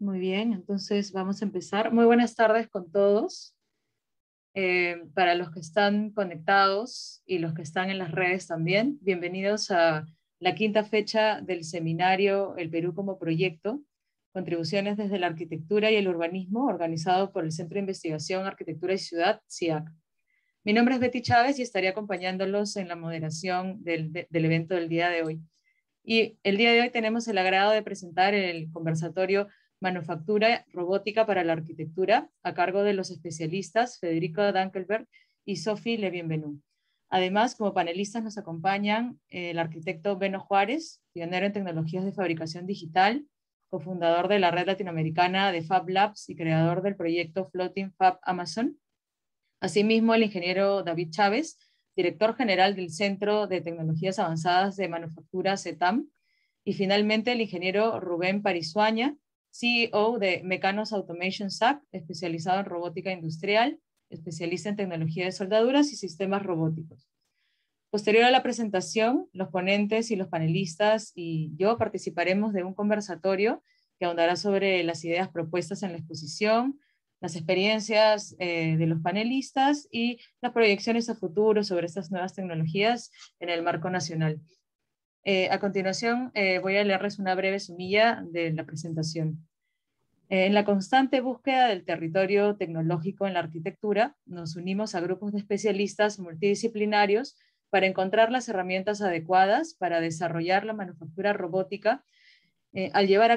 Muy bien, entonces vamos a empezar. Muy buenas tardes con todos. Para los que están conectados y los que están en las redes también, bienvenidos a la quinta fecha del seminario El Perú como Proyecto, Contribuciones desde la Arquitectura y el Urbanismo, organizado por el Centro de Investigación, Arquitectura y Ciudad, CIAC. Mi nombre es Betty Chávez y estaré acompañándolos en la moderación del evento del día de hoy. Y el día de hoy tenemos el agrado de presentar el conversatorio Manufactura Robótica para la Arquitectura, a cargo de los especialistas Federico Dankelberg y Sophie Le Bienvenu. Además, como panelistas nos acompañan el arquitecto Beno Juárez, pionero en tecnologías de fabricación digital, cofundador de la red latinoamericana de Fab Labs y creador del proyecto Floating Fab Amazon. Asimismo, el ingeniero David Chávez, director general del Centro de Tecnologías Avanzadas de Manufactura CETAM, y finalmente el ingeniero Rubén Parisuaña, CEO de Mecanos Automation SAC, especializado en robótica industrial, especialista en tecnología de soldaduras y sistemas robóticos. Posterior a la presentación, los ponentes y los panelistas y yo participaremos de un conversatorio que ahondará sobre las ideas propuestas en la exposición, las experiencias de los panelistas y las proyecciones a futuro sobre estas nuevas tecnologías en el marco nacional. A continuación voy a leerles una breve sumilla de la presentación. En la constante búsqueda del territorio tecnológico en la arquitectura, nos unimos a grupos de especialistas multidisciplinarios para encontrar las herramientas adecuadas para desarrollar la manufactura robótica. Al llevar a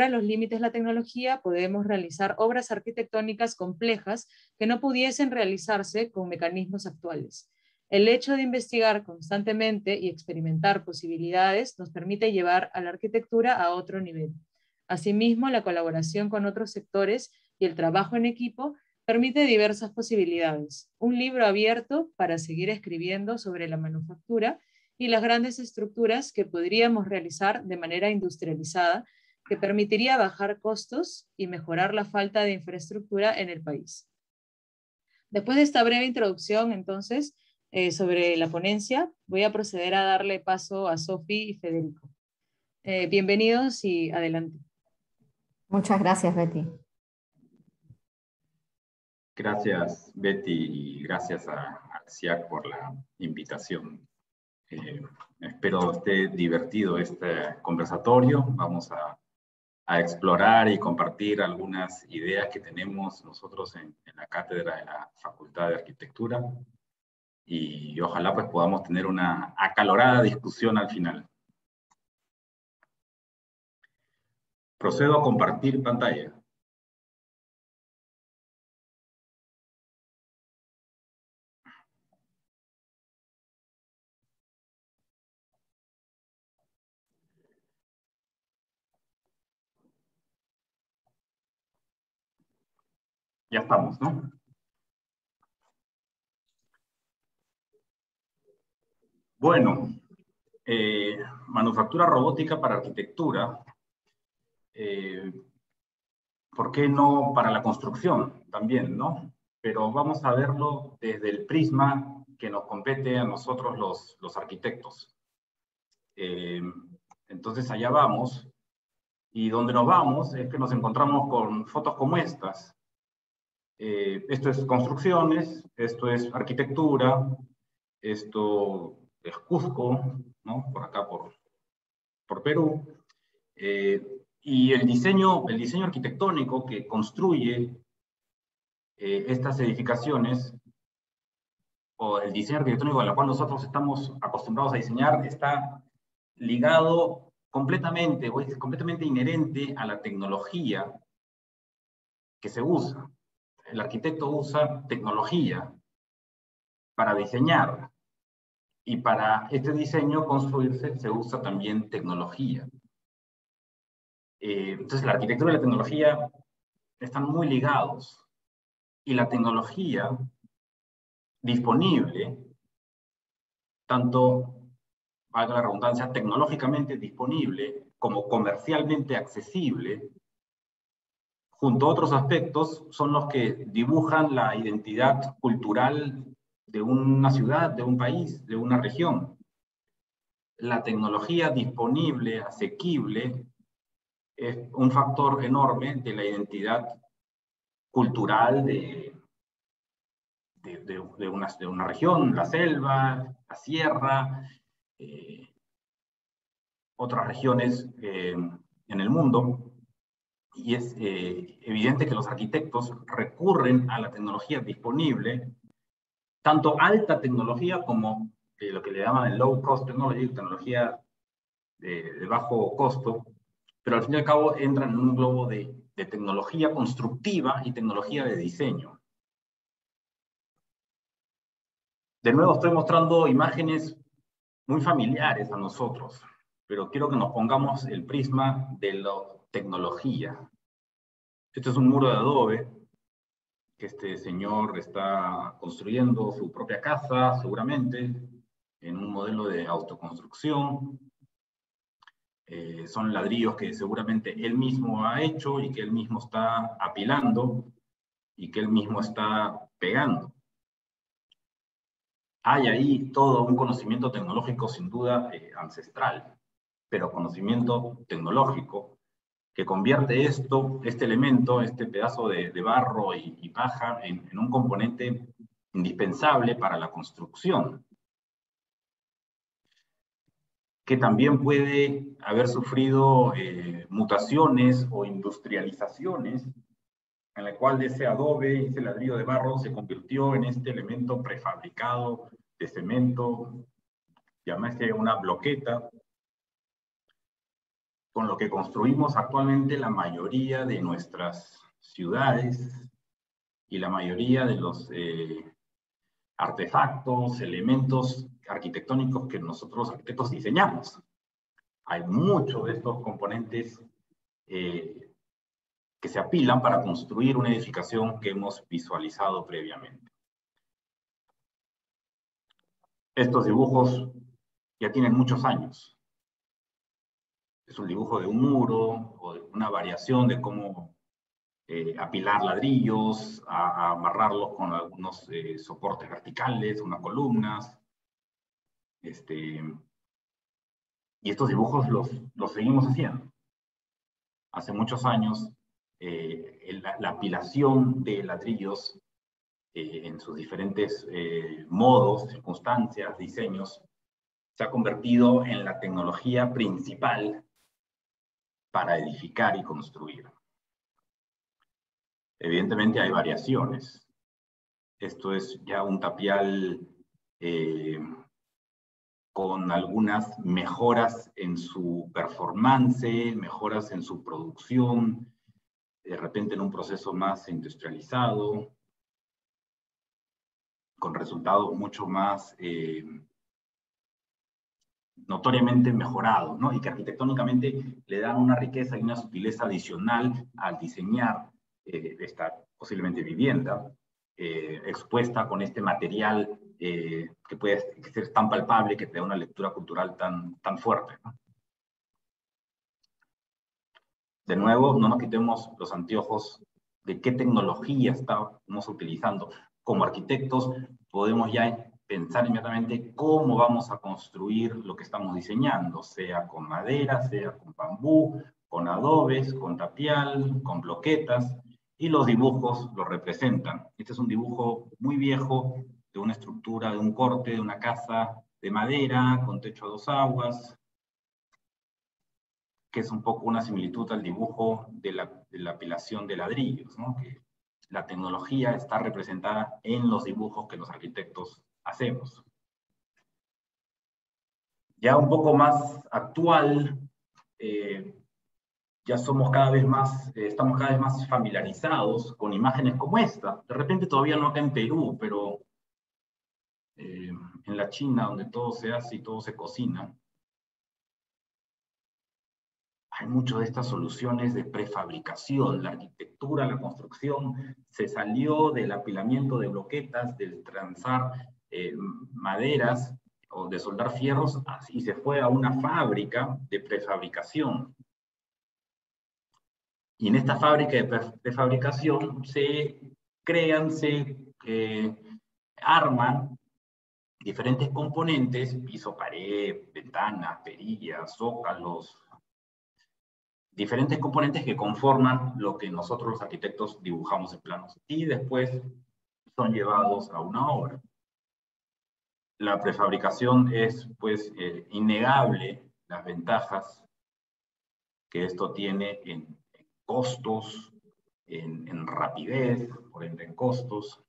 los límites la tecnología, podemos realizar obras arquitectónicas complejas que no pudiesen realizarse con mecanismos actuales. El hecho de investigar constantemente y experimentar posibilidades nos permite llevar a la arquitectura a otro nivel. Asimismo, la colaboración con otros sectores y el trabajo en equipo permite diversas posibilidades. Un libro abierto para seguir escribiendo sobre la manufactura y las grandes estructuras que podríamos realizar de manera industrializada, que permitiría bajar costos y mejorar la falta de infraestructura en el país. Después de esta breve introducción, entonces, sobre la ponencia, voy a proceder a darle paso a Sophie y Federico. Bienvenidos y adelante. Muchas gracias, Betty. Gracias, Betty, y gracias al CIAC por la invitación. Espero esté divertido este conversatorio. Vamos a explorar y compartir algunas ideas que tenemos nosotros en la cátedra de la Facultad de Arquitectura y ojalá pues podamos tener una acalorada discusión al final. Procedo a compartir pantalla. Ya estamos, ¿no? Bueno, manufactura robótica para arquitectura. ¿Por qué no para la construcción también, no? Pero vamos a verlo desde el prisma que nos compete a nosotros los arquitectos. Entonces allá vamos, y donde nos vamos es que nos encontramos con fotos como estas. Esto es construcciones, esto es arquitectura, esto es Cusco, ¿no? Por acá, por Perú. Y el diseño arquitectónico que construye estas edificaciones, o el diseño arquitectónico al cual nosotros estamos acostumbrados a diseñar, está ligado completamente, o es completamente inherente a la tecnología que se usa. El arquitecto usa tecnología para diseñar, y para este diseño construirse se usa también tecnología. Entonces la arquitectura y la tecnología están muy ligados, y la tecnología disponible, tanto, valga la redundancia, tecnológicamente disponible como comercialmente accesible, junto a otros aspectos, son los que dibujan la identidad cultural de una ciudad, de un país, de una región. La tecnología disponible, asequible, es un factor enorme de la identidad cultural de una región, la selva, la sierra, otras regiones en el mundo. Y es evidente que los arquitectos recurren a la tecnología disponible, tanto alta tecnología como lo que le llaman el low cost technology, tecnología de bajo costo, pero al fin y al cabo entran en un globo de tecnología constructiva y tecnología de diseño. De nuevo estoy mostrando imágenes muy familiares a nosotros, pero quiero que nos pongamos el prisma de la tecnología. Este es un muro de adobe que este señor está construyendo su propia casa, seguramente, en un modelo de autoconstrucción. Son ladrillos que seguramente él mismo ha hecho y que él mismo está apilando y que él mismo está pegando. Hay ahí todo un conocimiento tecnológico sin duda ancestral, pero conocimiento tecnológico que convierte este elemento, este pedazo de barro y paja en un componente indispensable para la construcción, que también puede haber sufrido mutaciones o industrializaciones, en la cual ese adobe, ese ladrillo de barro se convirtió en este elemento prefabricado de cemento, llamése una bloqueta, con lo que construimos actualmente la mayoría de nuestras ciudades y la mayoría de los artefactos, elementos arquitectónicos que nosotros los arquitectos diseñamos. Hay muchos de estos componentes que se apilan para construir una edificación que hemos visualizado previamente. Estos dibujos ya tienen muchos años. Es un dibujo de un muro o de una variación de cómo apilar ladrillos, a amarrarlos con algunos soportes verticales, unas columnas. Y estos dibujos los seguimos haciendo. Hace muchos años, la apilación de ladrillos en sus diferentes modos, circunstancias, diseños, se ha convertido en la tecnología principal para edificar y construir. Evidentemente hay variaciones. Esto es ya un tapial con algunas mejoras en su performance, mejoras en su producción, de repente en un proceso más industrializado, con resultados mucho más notoriamente mejorados, ¿no? Y que arquitectónicamente le dan una riqueza y una sutileza adicional al diseñar esta posiblemente vivienda, expuesta con este material que puede ser tan palpable, que te da una lectura cultural tan fuerte, ¿no? De nuevo, no nos quitemos los anteojos de qué tecnología estamos utilizando. Como arquitectos podemos ya pensar inmediatamente cómo vamos a construir lo que estamos diseñando, sea con madera, sea con bambú, con adobes, con tapial, con bloquetas, y los dibujos lo representan. Este es un dibujo muy viejo de una estructura, de un corte, de una casa de madera, con techo a dos aguas, que es un poco una similitud al dibujo de la apilación de ladrillos, ¿no? Que la tecnología está representada en los dibujos que los arquitectos hacemos. Ya un poco más actual, ya somos cada vez más, estamos cada vez más familiarizados con imágenes como esta. De repente todavía no acá en Perú, pero en la China, donde todo se hace y todo se cocina, hay muchas de estas soluciones de prefabricación. La arquitectura, la construcción, se salió del apilamiento de bloquetas, del transar maderas o de soldar fierros, y se fue a una fábrica de prefabricación. Y en esta fábrica de prefabricación se crean, se arman diferentes componentes: piso, pared, ventanas, perillas, zócalos, diferentes componentes que conforman lo que nosotros los arquitectos dibujamos en planos y después son llevados a una obra. La prefabricación es, pues, innegable las ventajas que esto tiene en costos, en rapidez, por ende en costos,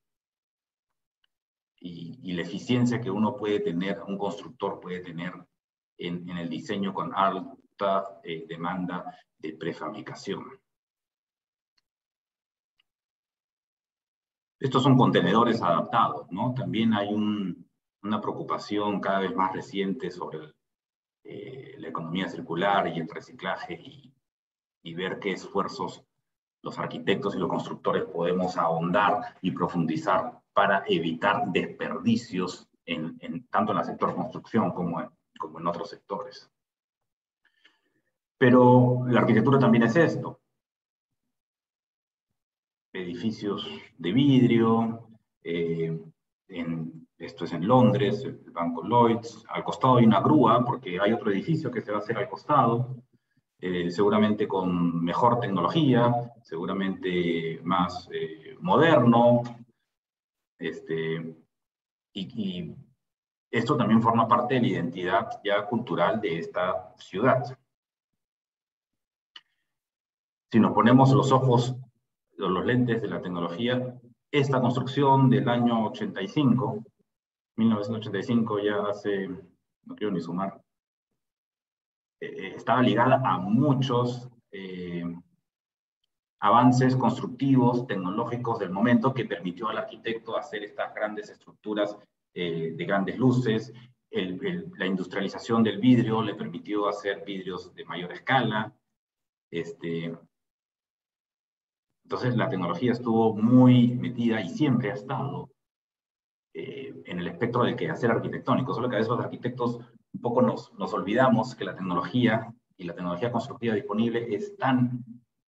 y la eficiencia que uno puede tener, un constructor puede tener en el diseño con alta demanda de prefabricación. Estos son contenedores adaptados, ¿no? También hay una preocupación cada vez más reciente sobre la economía circular y el reciclaje y ver qué esfuerzos los arquitectos y los constructores podemos ahondar y profundizar para evitar desperdicios tanto en el sector construcción como en otros sectores. Pero la arquitectura también es esto. Edificios de vidrio, esto es en Londres, el Banco Lloyds, al costado hay una grúa, porque hay otro edificio que se va a hacer al costado, seguramente con mejor tecnología, seguramente más moderno, y esto también forma parte de la identidad ya cultural de esta ciudad. Si nos ponemos los ojos, los lentes de la tecnología, esta construcción del año 85, 1985, ya hace, no quiero ni sumar, estaba ligada a muchos avances constructivos, tecnológicos del momento que permitió al arquitecto hacer estas grandes estructuras de grandes luces. La industrialización del vidrio le permitió hacer vidrios de mayor escala. Entonces la tecnología estuvo muy metida y siempre ha estado en el espectro del quehacer arquitectónico, solo que a veces los arquitectos un poco nos olvidamos que la tecnología y la tecnología constructiva disponible es tan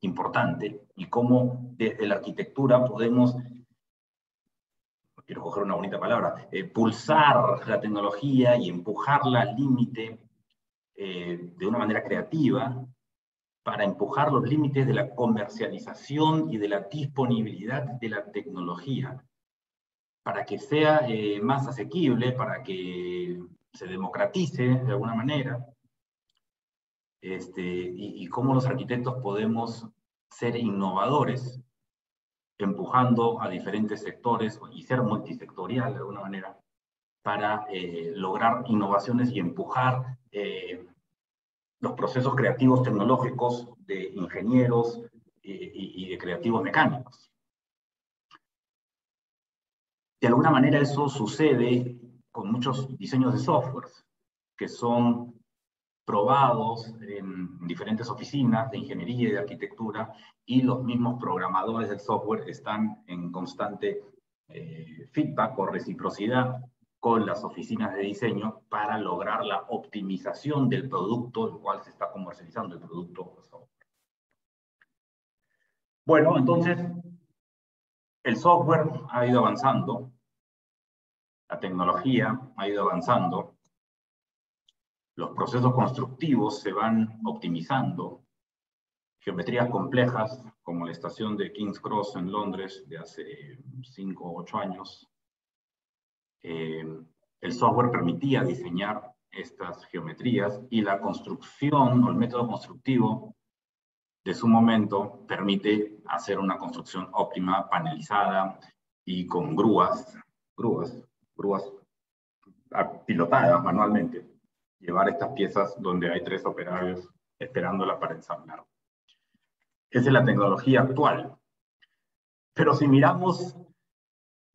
importante y cómo desde la arquitectura podemos, no quiero coger una bonita palabra, pulsar la tecnología y empujarla al límite de una manera creativa para empujar los límites de la comercialización y de la disponibilidad de la tecnología, para que sea más asequible, para que se democratice de alguna manera, y cómo los arquitectos podemos ser innovadores, empujando a diferentes sectores y ser multisectorial de alguna manera, para lograr innovaciones y empujar los procesos creativos tecnológicos de ingenieros y de creativos mecánicos. De alguna manera eso sucede con muchos diseños de software que son probados en diferentes oficinas de ingeniería y de arquitectura, y los mismos programadores del software están en constante feedback o reciprocidad con las oficinas de diseño para lograr la optimización del producto, el cual se está comercializando, el producto software. Bueno, entonces, el software ha ido avanzando, la tecnología ha ido avanzando, los procesos constructivos se van optimizando, geometrías complejas, como la estación de King's Cross en Londres de hace 5 o 8 años, el software permitía diseñar estas geometrías y la construcción o el método constructivo de su momento permite hacer una construcción óptima, panelizada y con grúas pilotadas manualmente. Llevar estas piezas donde hay 3 operarios esperándola para ensamblar. Esa es la tecnología actual. Pero si miramos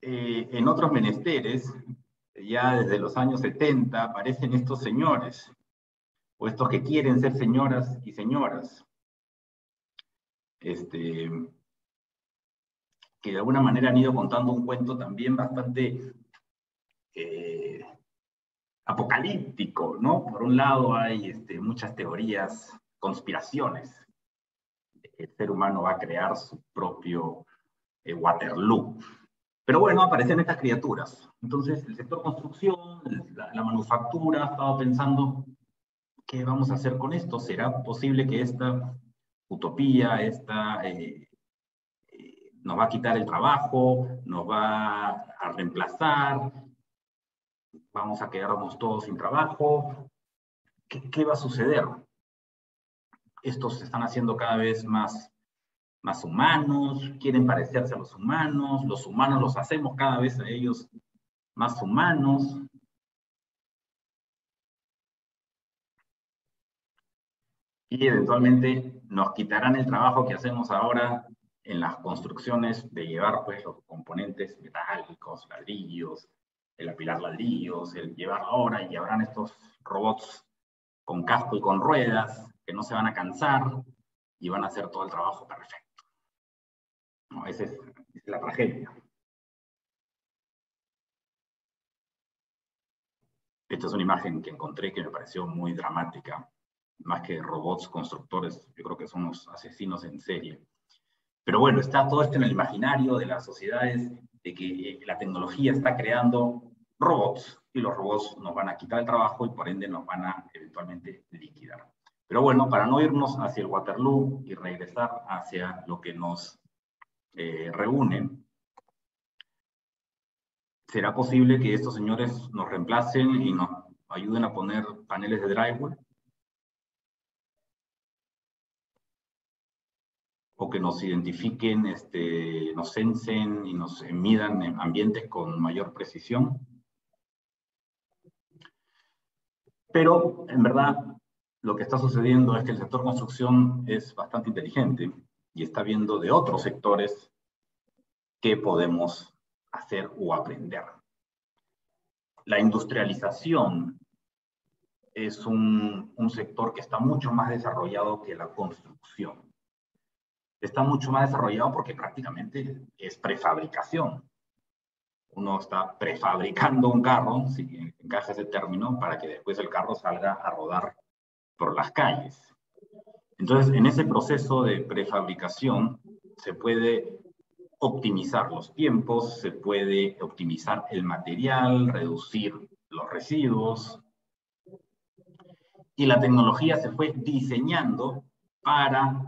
en otros menesteres, ya desde los años 70 aparecen estos señores, o estos que quieren ser señoras y señoras, que de alguna manera han ido contando un cuento también bastante apocalíptico, ¿no? Por un lado hay muchas teorías, conspiraciones. El ser humano va a crear su propio Waterloo. Pero bueno, aparecen estas criaturas. Entonces, el sector construcción, la manufactura, ha estado pensando, ¿qué vamos a hacer con esto? ¿Será posible que esta utopía, nos va a quitar el trabajo, nos va a reemplazar, vamos a quedarnos todos sin trabajo. ¿Qué va a suceder? Estos se están haciendo cada vez más humanos, quieren parecerse a los humanos los hacemos cada vez a ellos más humanos. Y eventualmente nos quitarán el trabajo que hacemos ahora en las construcciones de llevar pues los componentes metálicos, ladrillos, el apilar ladrillos, el llevar ahora, y habrán estos robots con casco y con ruedas que no se van a cansar y van a hacer todo el trabajo perfecto. No, esa es la tragedia. Esta es una imagen que encontré que me pareció muy dramática. Más que robots constructores, yo creo que son los asesinos en serie. Pero bueno, está todo esto en el imaginario de las sociedades, de que la tecnología está creando robots, y los robots nos van a quitar el trabajo y por ende nos van a eventualmente liquidar. Pero bueno, para no irnos hacia el Waterloo y regresar hacia lo que nos reúne, ¿será posible que estos señores nos reemplacen y nos ayuden a poner paneles de drywall? O que nos identifiquen, nos censen y nos midan en ambientes con mayor precisión. Pero, en verdad, lo que está sucediendo es que el sector construcción es bastante inteligente y está viendo de otros sectores qué podemos hacer o aprender. La industrialización es un sector que está mucho más desarrollado que la construcción. Está mucho más desarrollado porque prácticamente es prefabricación. Uno está prefabricando un carro, si encaja ese término, para que después el carro salga a rodar por las calles. Entonces, en ese proceso de prefabricación se puede optimizar los tiempos, se puede optimizar el material, reducir los residuos. Y la tecnología se fue diseñando para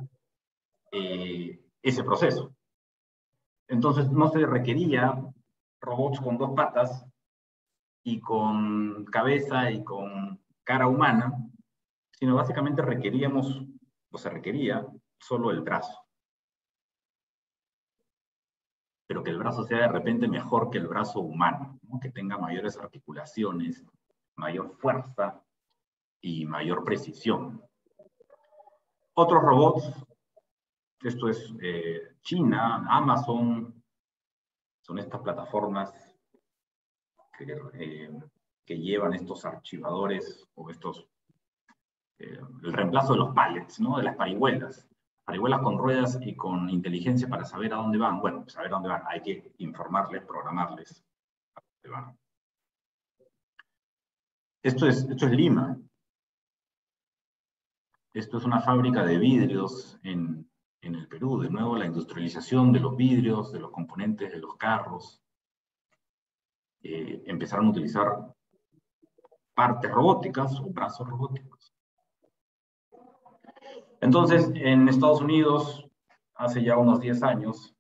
ese proceso. Entonces no se requería robots con 2 patas y con cabeza y con cara humana, sino básicamente se requería solo el brazo. Pero que el brazo sea de repente mejor que el brazo humano, ¿no? Que tenga mayores articulaciones, mayor fuerza y mayor precisión. Otros robots, esto es China, Amazon, son estas plataformas que llevan estos archivadores o el reemplazo de los pallets, ¿no? De las parihuelas con ruedas y con inteligencia para saber a dónde van. Bueno, saber a dónde van, hay que informarles, programarles a dónde van. Esto es Lima. Esto es una fábrica de vidrios en el Perú. De nuevo, la industrialización de los vidrios, de los componentes de los carros. Empezaron a utilizar partes robóticas o brazos robóticos. Entonces, en Estados Unidos, hace ya unos 10 años,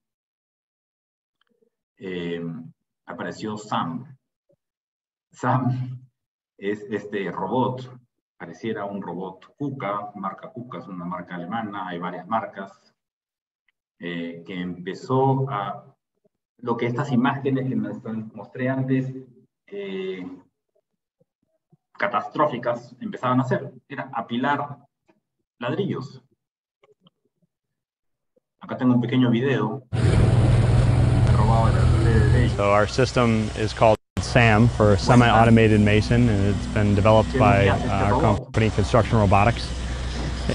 apareció SAM. SAM es este robot, pareciera un robot KUKA, marca KUKA es una marca alemana, hay varias marcas, que empezó a lo que estas imágenes que les mostré antes, catastróficas, empezaban a hacer, era apilar ladrillos. Acá tengo un pequeño video. So our system is called SAM for Semi-Automated Mason, and it's been developed by our company, Construction Robotics.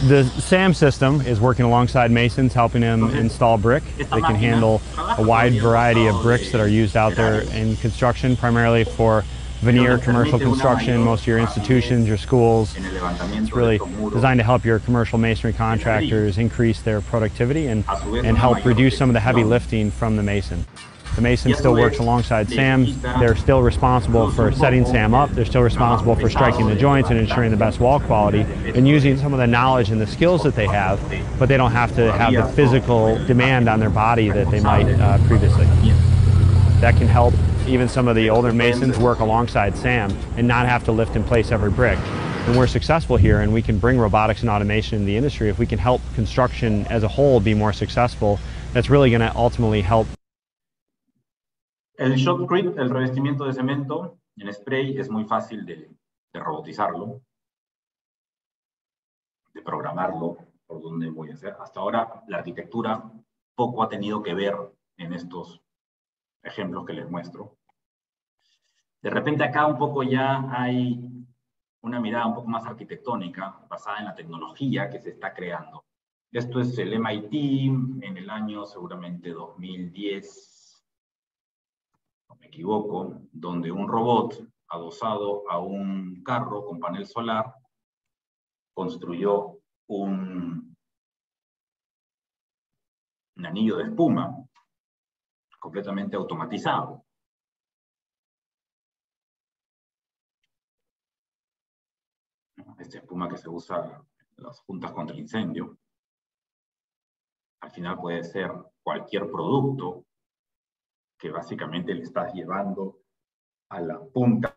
The SAM system is working alongside masons, helping them install brick. They can handle a wide variety of bricks that are used out there in construction, primarily for veneer commercial construction, most of your institutions, your schools. It's really designed to help your commercial masonry contractors increase their productivity and help reduce some of the heavy lifting from the mason. The mason still works alongside SAM. They're still responsible for setting SAM up. They're still responsible for striking the joints and ensuring the best wall quality and using some of the knowledge and the skills that they have, but they don't have to have the physical demand on their body that they might previously. That can help even some of the older masons work alongside SAM and not have to lift and place every brick. And we're successful here, and we can bring robotics and automation in the industry. If we can help construction as a whole be more successful, that's really going to ultimately help. El shotcrete, el revestimiento de cemento en spray, es muy fácil de robotizarlo, de programarlo por donde voy a hacer. Hasta ahora la arquitectura poco ha tenido que ver en estos ejemplos que les muestro. De repente acá un poco ya hay una mirada un poco más arquitectónica basada en la tecnología que se está creando. Esto es el MIT en el año seguramente 2010, no me equivoco, donde un robot adosado a un carro con panel solar construyó un anillo de espuma completamente automatizado. Esta espuma que se usa en las juntas contra el incendio. Al final puede ser cualquier producto que básicamente le estás llevando a la punta.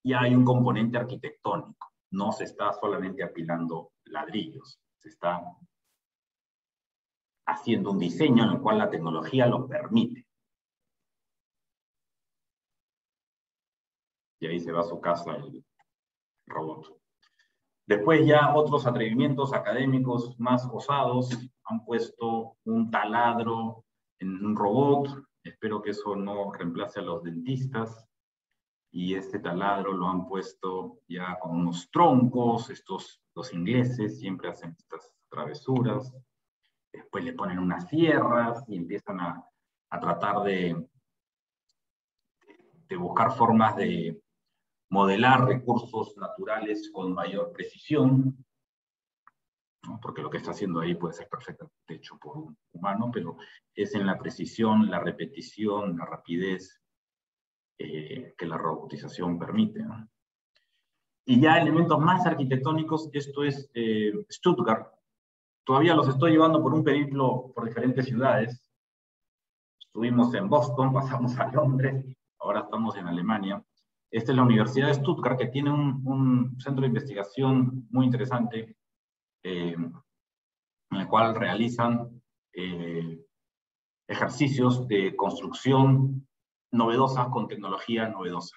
Y hay un componente arquitectónico. No se está solamente apilando ladrillos. Se está haciendo un diseño en el cual la tecnología lo permite. Y ahí se va a su casa el robot. Después ya otros atrevimientos académicos más osados han puesto un taladro en un robot. Espero que eso no reemplace a los dentistas. Y este taladro lo han puesto ya con unos troncos. Los ingleses siempre hacen estas travesuras. Después le ponen unas sierras y empiezan a tratar de buscar formas de modelar recursos naturales con mayor precisión, ¿no? Porque lo que está haciendo ahí puede ser perfectamente hecho por un humano, pero es en la precisión, la repetición, la rapidez que la robotización permite, ¿no? Y ya elementos más arquitectónicos, esto es Stuttgart. Todavía los estoy llevando por un periplo por diferentes ciudades. Estuvimos en Boston, pasamos a Londres, ahora estamos en Alemania. Esta es la Universidad de Stuttgart, que tiene un centro de investigación muy interesante, en el cual realizan ejercicios de construcción novedosa con tecnología novedosa.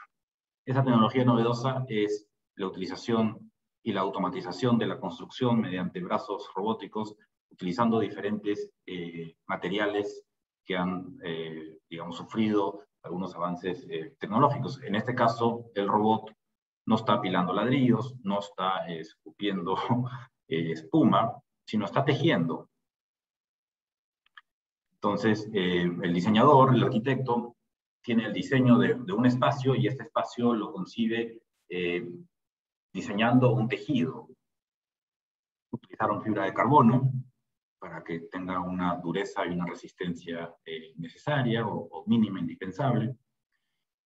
Esa tecnología novedosa es la utilización y la automatización de la construcción mediante brazos robóticos, utilizando diferentes materiales que han, digamos, sufrido algunos avances tecnológicos. En este caso, el robot no está apilando ladrillos, no está escupiendo espuma, sino está tejiendo. Entonces, el diseñador, el arquitecto, tiene el diseño de un espacio y este espacio lo concibe diseñando un tejido. Utilizaron fibra de carbono para que tenga una dureza y una resistencia necesaria o mínima indispensable.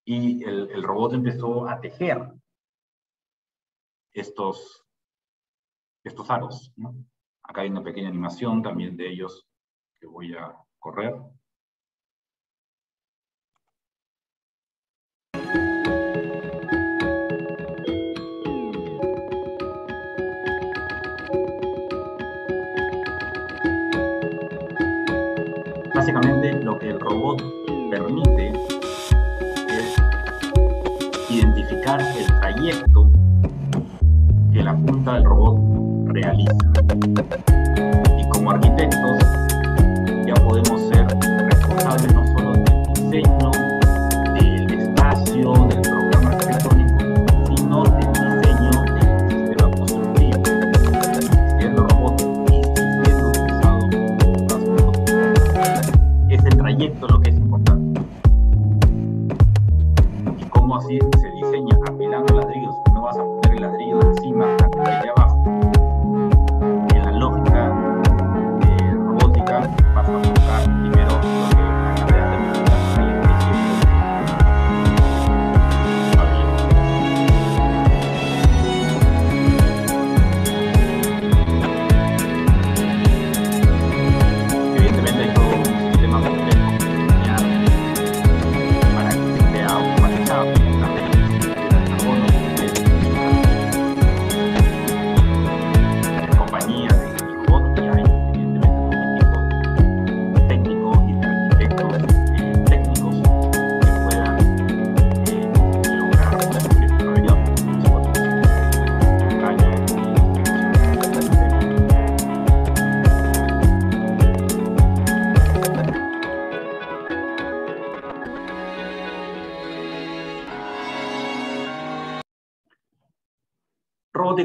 Y el robot empezó a tejer estos aros, ¿no? Acá hay una pequeña animación también de ellos que voy a correr. Básicamente lo que el robot permite es identificar el trayecto que la punta del robot realiza. Y como arquitectos ya podemos ser responsables no solo del diseño, del espacio, del programa arquitectónico, sino del diseño del sistema constructivo. Siendo robot y siendo utilizado es el trayecto lo que es importante. Y cómo así se diseña apilando ladrillos. No vas a poner el ladrillo de encima hasta de abajo. En la lógica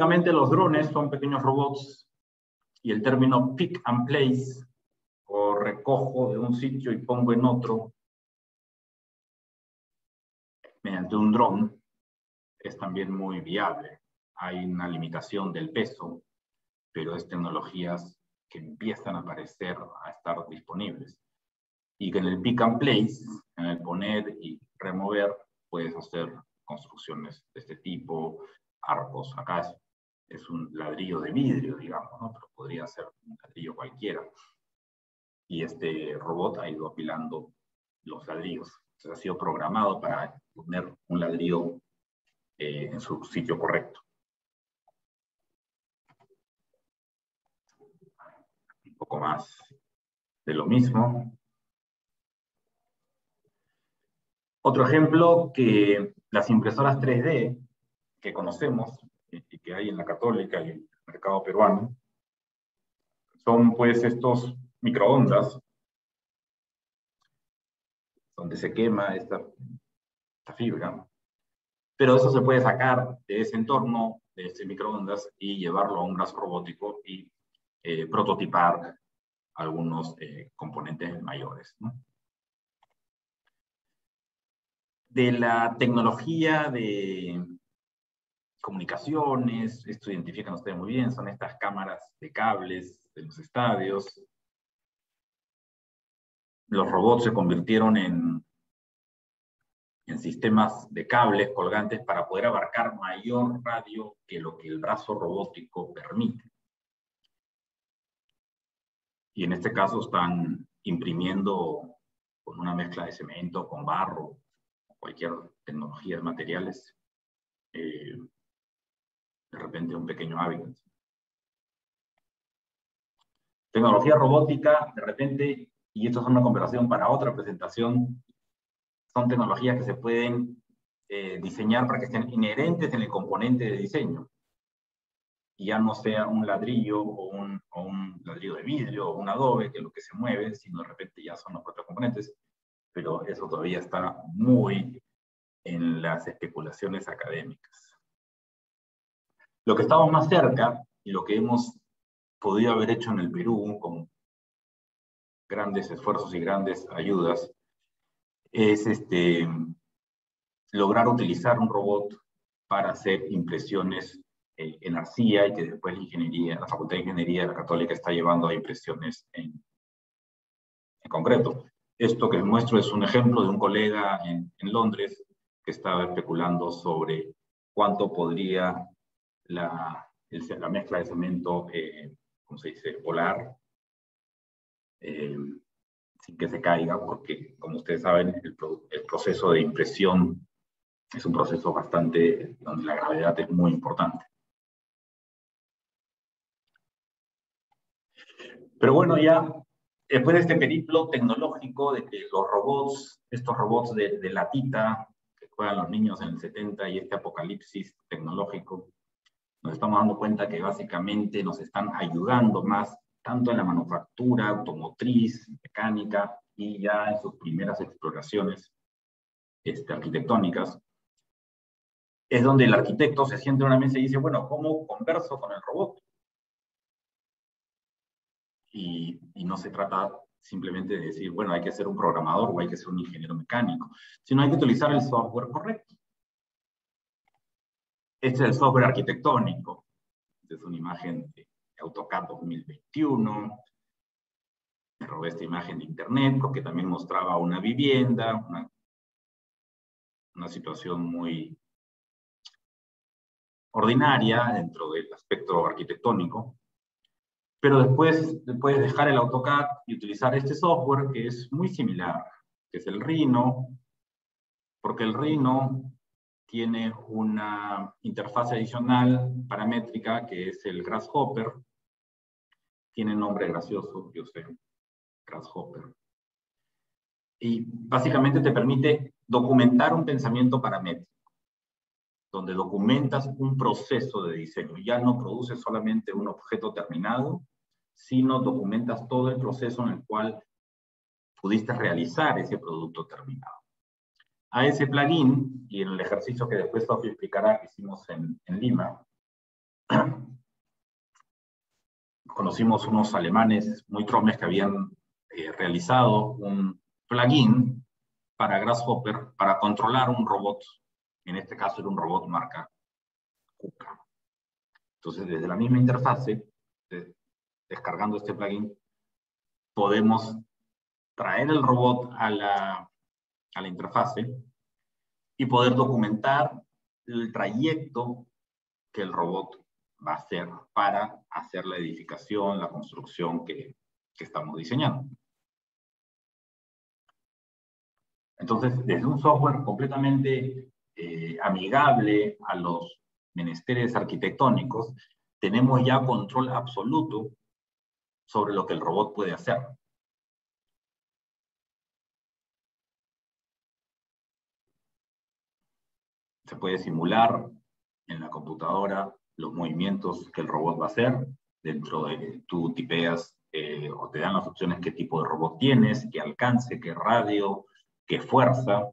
Básicamente los drones son pequeños robots y el término pick and place, o recojo de un sitio y pongo en otro mediante un dron, es también muy viable. Hay una limitación del peso, pero es tecnologías que empiezan a aparecer, a estar disponibles. Y que en el pick and place, en el poner y remover, puedes hacer construcciones de este tipo, arcos. Acá es un ladrillo de vidrio, digamos, ¿no? Pero podría ser un ladrillo cualquiera. Y este robot ha ido apilando los ladrillos. Entonces ha sido programado para poner un ladrillo en su sitio correcto. Un poco más de lo mismo. Otro ejemplo, que las impresoras 3D que conocemos y que hay en la Católica y en el mercado peruano, son pues estos microondas donde se quema esta fibra, pero eso se puede sacar de ese entorno, de ese microondas, y llevarlo a un brazo robótico y prototipar algunos componentes mayores, ¿no? De la tecnología de comunicaciones, esto identifican ustedes muy bien, son estas cámaras de cables de los estadios. Los robots se convirtieron en sistemas de cables colgantes para poder abarcar mayor radio que lo que el brazo robótico permite. Y en este caso están imprimiendo con una mezcla de cemento, con barro, cualquier tecnología de materiales, de repente un pequeño hábitat. Tecnología robótica, de repente, y esto es una conversación para otra presentación, son tecnologías que se pueden diseñar para que estén inherentes en el componente de diseño. Y ya no sea un ladrillo o un ladrillo de vidrio o un adobe, que es lo que se mueve, sino de repente ya son los propios componentes. Pero eso todavía está muy en las especulaciones académicas. Lo que estamos más cerca, y lo que hemos podido haber hecho en el Perú con grandes esfuerzos y grandes ayudas, es lograr utilizar un robot para hacer impresiones en arcilla, y que después la Facultad de Ingeniería de la Católica está llevando a impresiones en concreto. Esto que les muestro es un ejemplo de un colega en Londres que estaba especulando sobre cuánto podría la mezcla de cemento, ¿cómo se dice?, volar sin que se caiga, porque, como ustedes saben, el proceso de impresión es un proceso donde la gravedad es muy importante. Pero bueno, ya después de este periplo tecnológico de que los robots, estos robots de latita que juegan los niños en el 70 y este apocalipsis tecnológico, nos estamos dando cuenta que básicamente nos están ayudando más tanto en la manufactura automotriz, mecánica, y ya en sus primeras exploraciones arquitectónicas, es donde el arquitecto se siente en una mesa y dice, bueno, ¿cómo converso con el robot? Y no se trata simplemente de decir, bueno, hay que ser un programador o hay que ser un ingeniero mecánico, sino hay que utilizar el software correcto. Este es el software arquitectónico. Esta es una imagen de AutoCAD 2021. Me robé esta imagen de internet porque también mostraba una vivienda, una situación muy ordinaria dentro del aspecto arquitectónico. Pero después puedes dejar el AutoCAD y utilizar este software que es muy similar, que es el Rhino, porque el Rhino tiene una interfaz adicional paramétrica que es el Grasshopper. Tiene nombre gracioso, yo sé, Grasshopper. Y básicamente te permite documentar un pensamiento paramétrico, donde documentas un proceso de diseño. Ya no produces solamente un objeto terminado, sino documentas todo el proceso en el cual pudiste realizar ese producto terminado. A ese plugin, y en el ejercicio que después Sofía explicará que hicimos en Lima, conocimos unos alemanes muy tromes que habían realizado un plugin para Grasshopper para controlar un robot. En este caso era un robot marca KUKA. Entonces, desde la misma interfase, descargando este plugin, podemos traer el robot a la interfase y poder documentar el trayecto que el robot va a hacer para hacer la edificación, la construcción que estamos diseñando. Entonces, desde un software completamente amigable a los menesteres arquitectónicos, tenemos ya control absoluto sobre lo que el robot puede hacer. Se puede simular en la computadora los movimientos que el robot va a hacer. Dentro de tú tipeas o te dan las opciones qué tipo de robot tienes, qué alcance, qué radio, qué fuerza.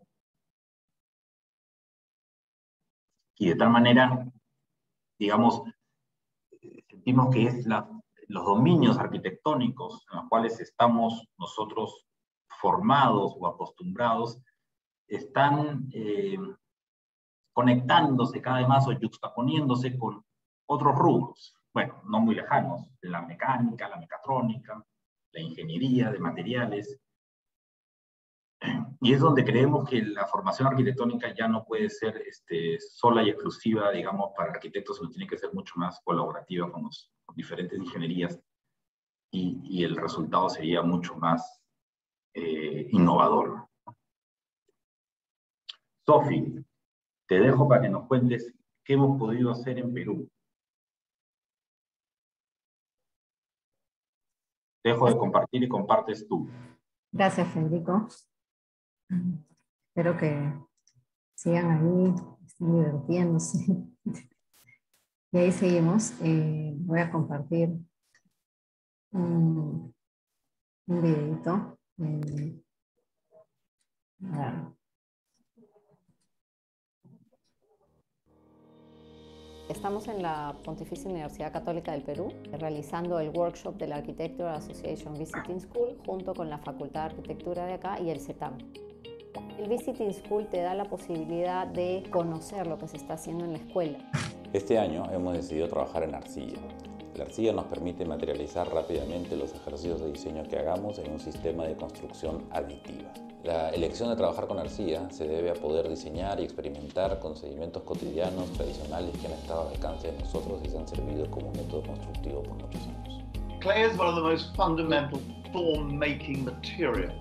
Y de tal manera, digamos, sentimos que es los dominios arquitectónicos en los cuales estamos nosotros formados o acostumbrados, están conectándose cada vez más o yuxtaponiéndose con otros rubros. Bueno, no muy lejanos, la mecánica, la mecatrónica, la ingeniería de materiales. Y es donde creemos que la formación arquitectónica ya no puede ser sola y exclusiva, digamos, para arquitectos, sino tiene que ser mucho más colaborativa con diferentes ingenierías y el resultado sería mucho más innovador. Sofi, te dejo para que nos cuentes qué hemos podido hacer en Perú. Te dejo de compartir y compartes tú. Gracias, Federico. Espero que sigan ahí, estén divirtiéndose. Y ahí seguimos. Voy a compartir un videito. A ver. Estamos en la Pontificia Universidad Católica del Perú, realizando el workshop del Architectural Association Visiting School junto con la Facultad de Arquitectura de acá y el CETAM. El Visiting School te da la posibilidad de conocer lo que se está haciendo en la escuela. Este año hemos decidido trabajar en arcilla. La arcilla nos permite materializar rápidamente los ejercicios de diseño que hagamos en un sistema de construcción aditiva. La elección de trabajar con arcilla se debe a poder diseñar y experimentar con procedimientos cotidianos, tradicionales que han estado al alcance de nosotros y se han servido como método constructivo por muchos años. Clay is one of the most fundamental form-making material.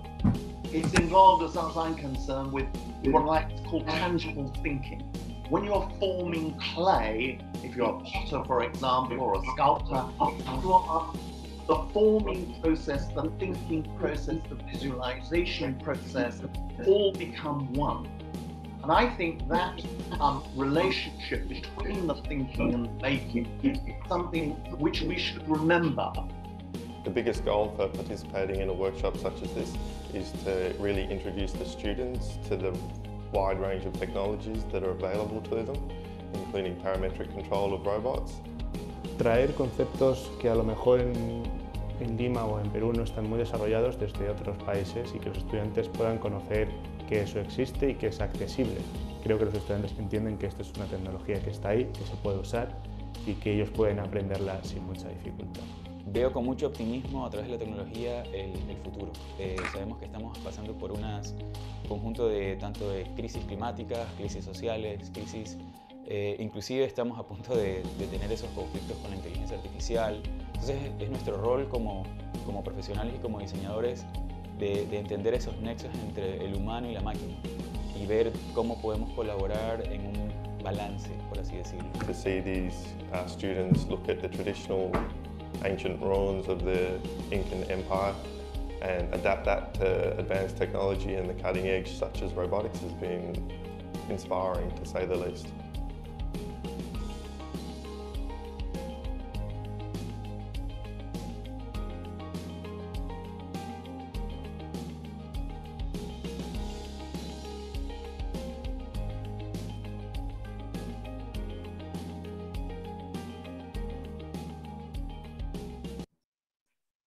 It's involved, as far as I'm concerned, with what I like to call tangible thinking. When you're forming clay, if you're a potter, for example, or a sculptor, the forming process, the thinking process, the visualization process, all become one. And I think that relationship between the thinking and the making is something which we should remember. The biggest goal for participating in a workshop such as this is to really introduce the students to the wide range of technologies that are available to them, including parametric control of robots. Traer conceptos que a lo mejor en Lima o en Perú no están muy desarrollados desde otros países y que los estudiantes puedan conocer que eso existe y que es accesible. Creo que los estudiantes entienden que esto es una tecnología que está ahí, que se puede usar y que ellos pueden aprenderla sin mucha dificultad. Veo con mucho optimismo a través de la tecnología el futuro. Sabemos que estamos pasando por un conjunto tanto de crisis climáticas, crisis sociales, crisis, inclusive estamos a punto de tener esos conflictos con la inteligencia artificial. Entonces es nuestro rol como profesionales y como diseñadores de entender esos nexos entre el humano y la máquina y ver cómo podemos colaborar en un balance, por así decirlo. To see these students look at the traditional ancient ruins of the Incan Empire and adapt that to advanced technology and the cutting edge such as robotics has been inspiring, to say the least.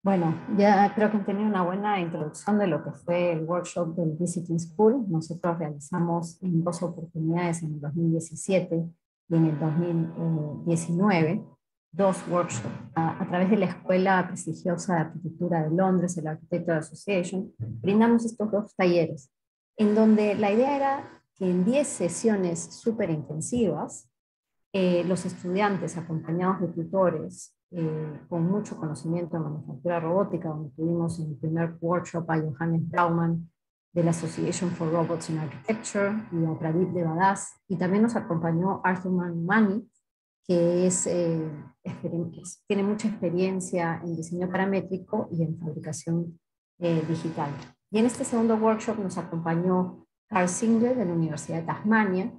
Bueno, ya creo que han tenido una buena introducción de lo que fue el workshop del Visiting School. Nosotros realizamos en 2 oportunidades, en el 2017 y en el 2019, 2 workshops a través de la Escuela Prestigiosa de Arquitectura de Londres, el Architecture Association. Brindamos estos 2 talleres, en donde la idea era que en 10 sesiones súper intensivas, los estudiantes acompañados de tutores con mucho conocimiento de manufactura robótica, donde tuvimos en el primer workshop a Johannes Brauman de la Association for Robots in Architecture y a Pradip Devadas, y también nos acompañó Arthur Mani, que tiene mucha experiencia en diseño paramétrico y en fabricación digital. Y en este segundo workshop nos acompañó Carl Singer de la Universidad de Tasmania,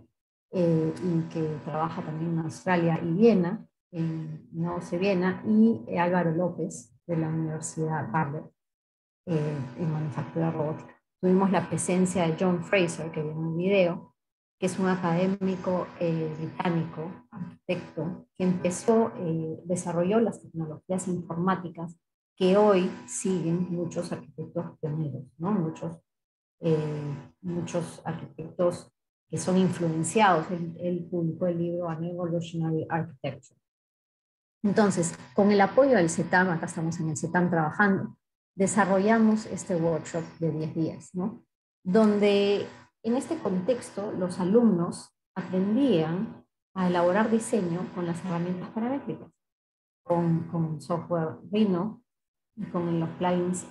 y que trabaja también en Australia y Viena, Viena, y Álvaro López de la Universidad Barber en manufactura robótica. Tuvimos la presencia de John Fraser, que viene en el video, que es un académico británico, arquitecto, que desarrolló las tecnologías informáticas que hoy siguen muchos arquitectos pioneros, ¿no? Muchos arquitectos que son influenciados. Él publicó el libro An Evolutionary Architecture. Entonces, con el apoyo del CETAM, acá estamos en el CETAM trabajando, desarrollamos este workshop de 10 días, ¿no? Donde en este contexto los alumnos aprendían a elaborar diseño con las herramientas paramétricas, con software Rhino y con los plugins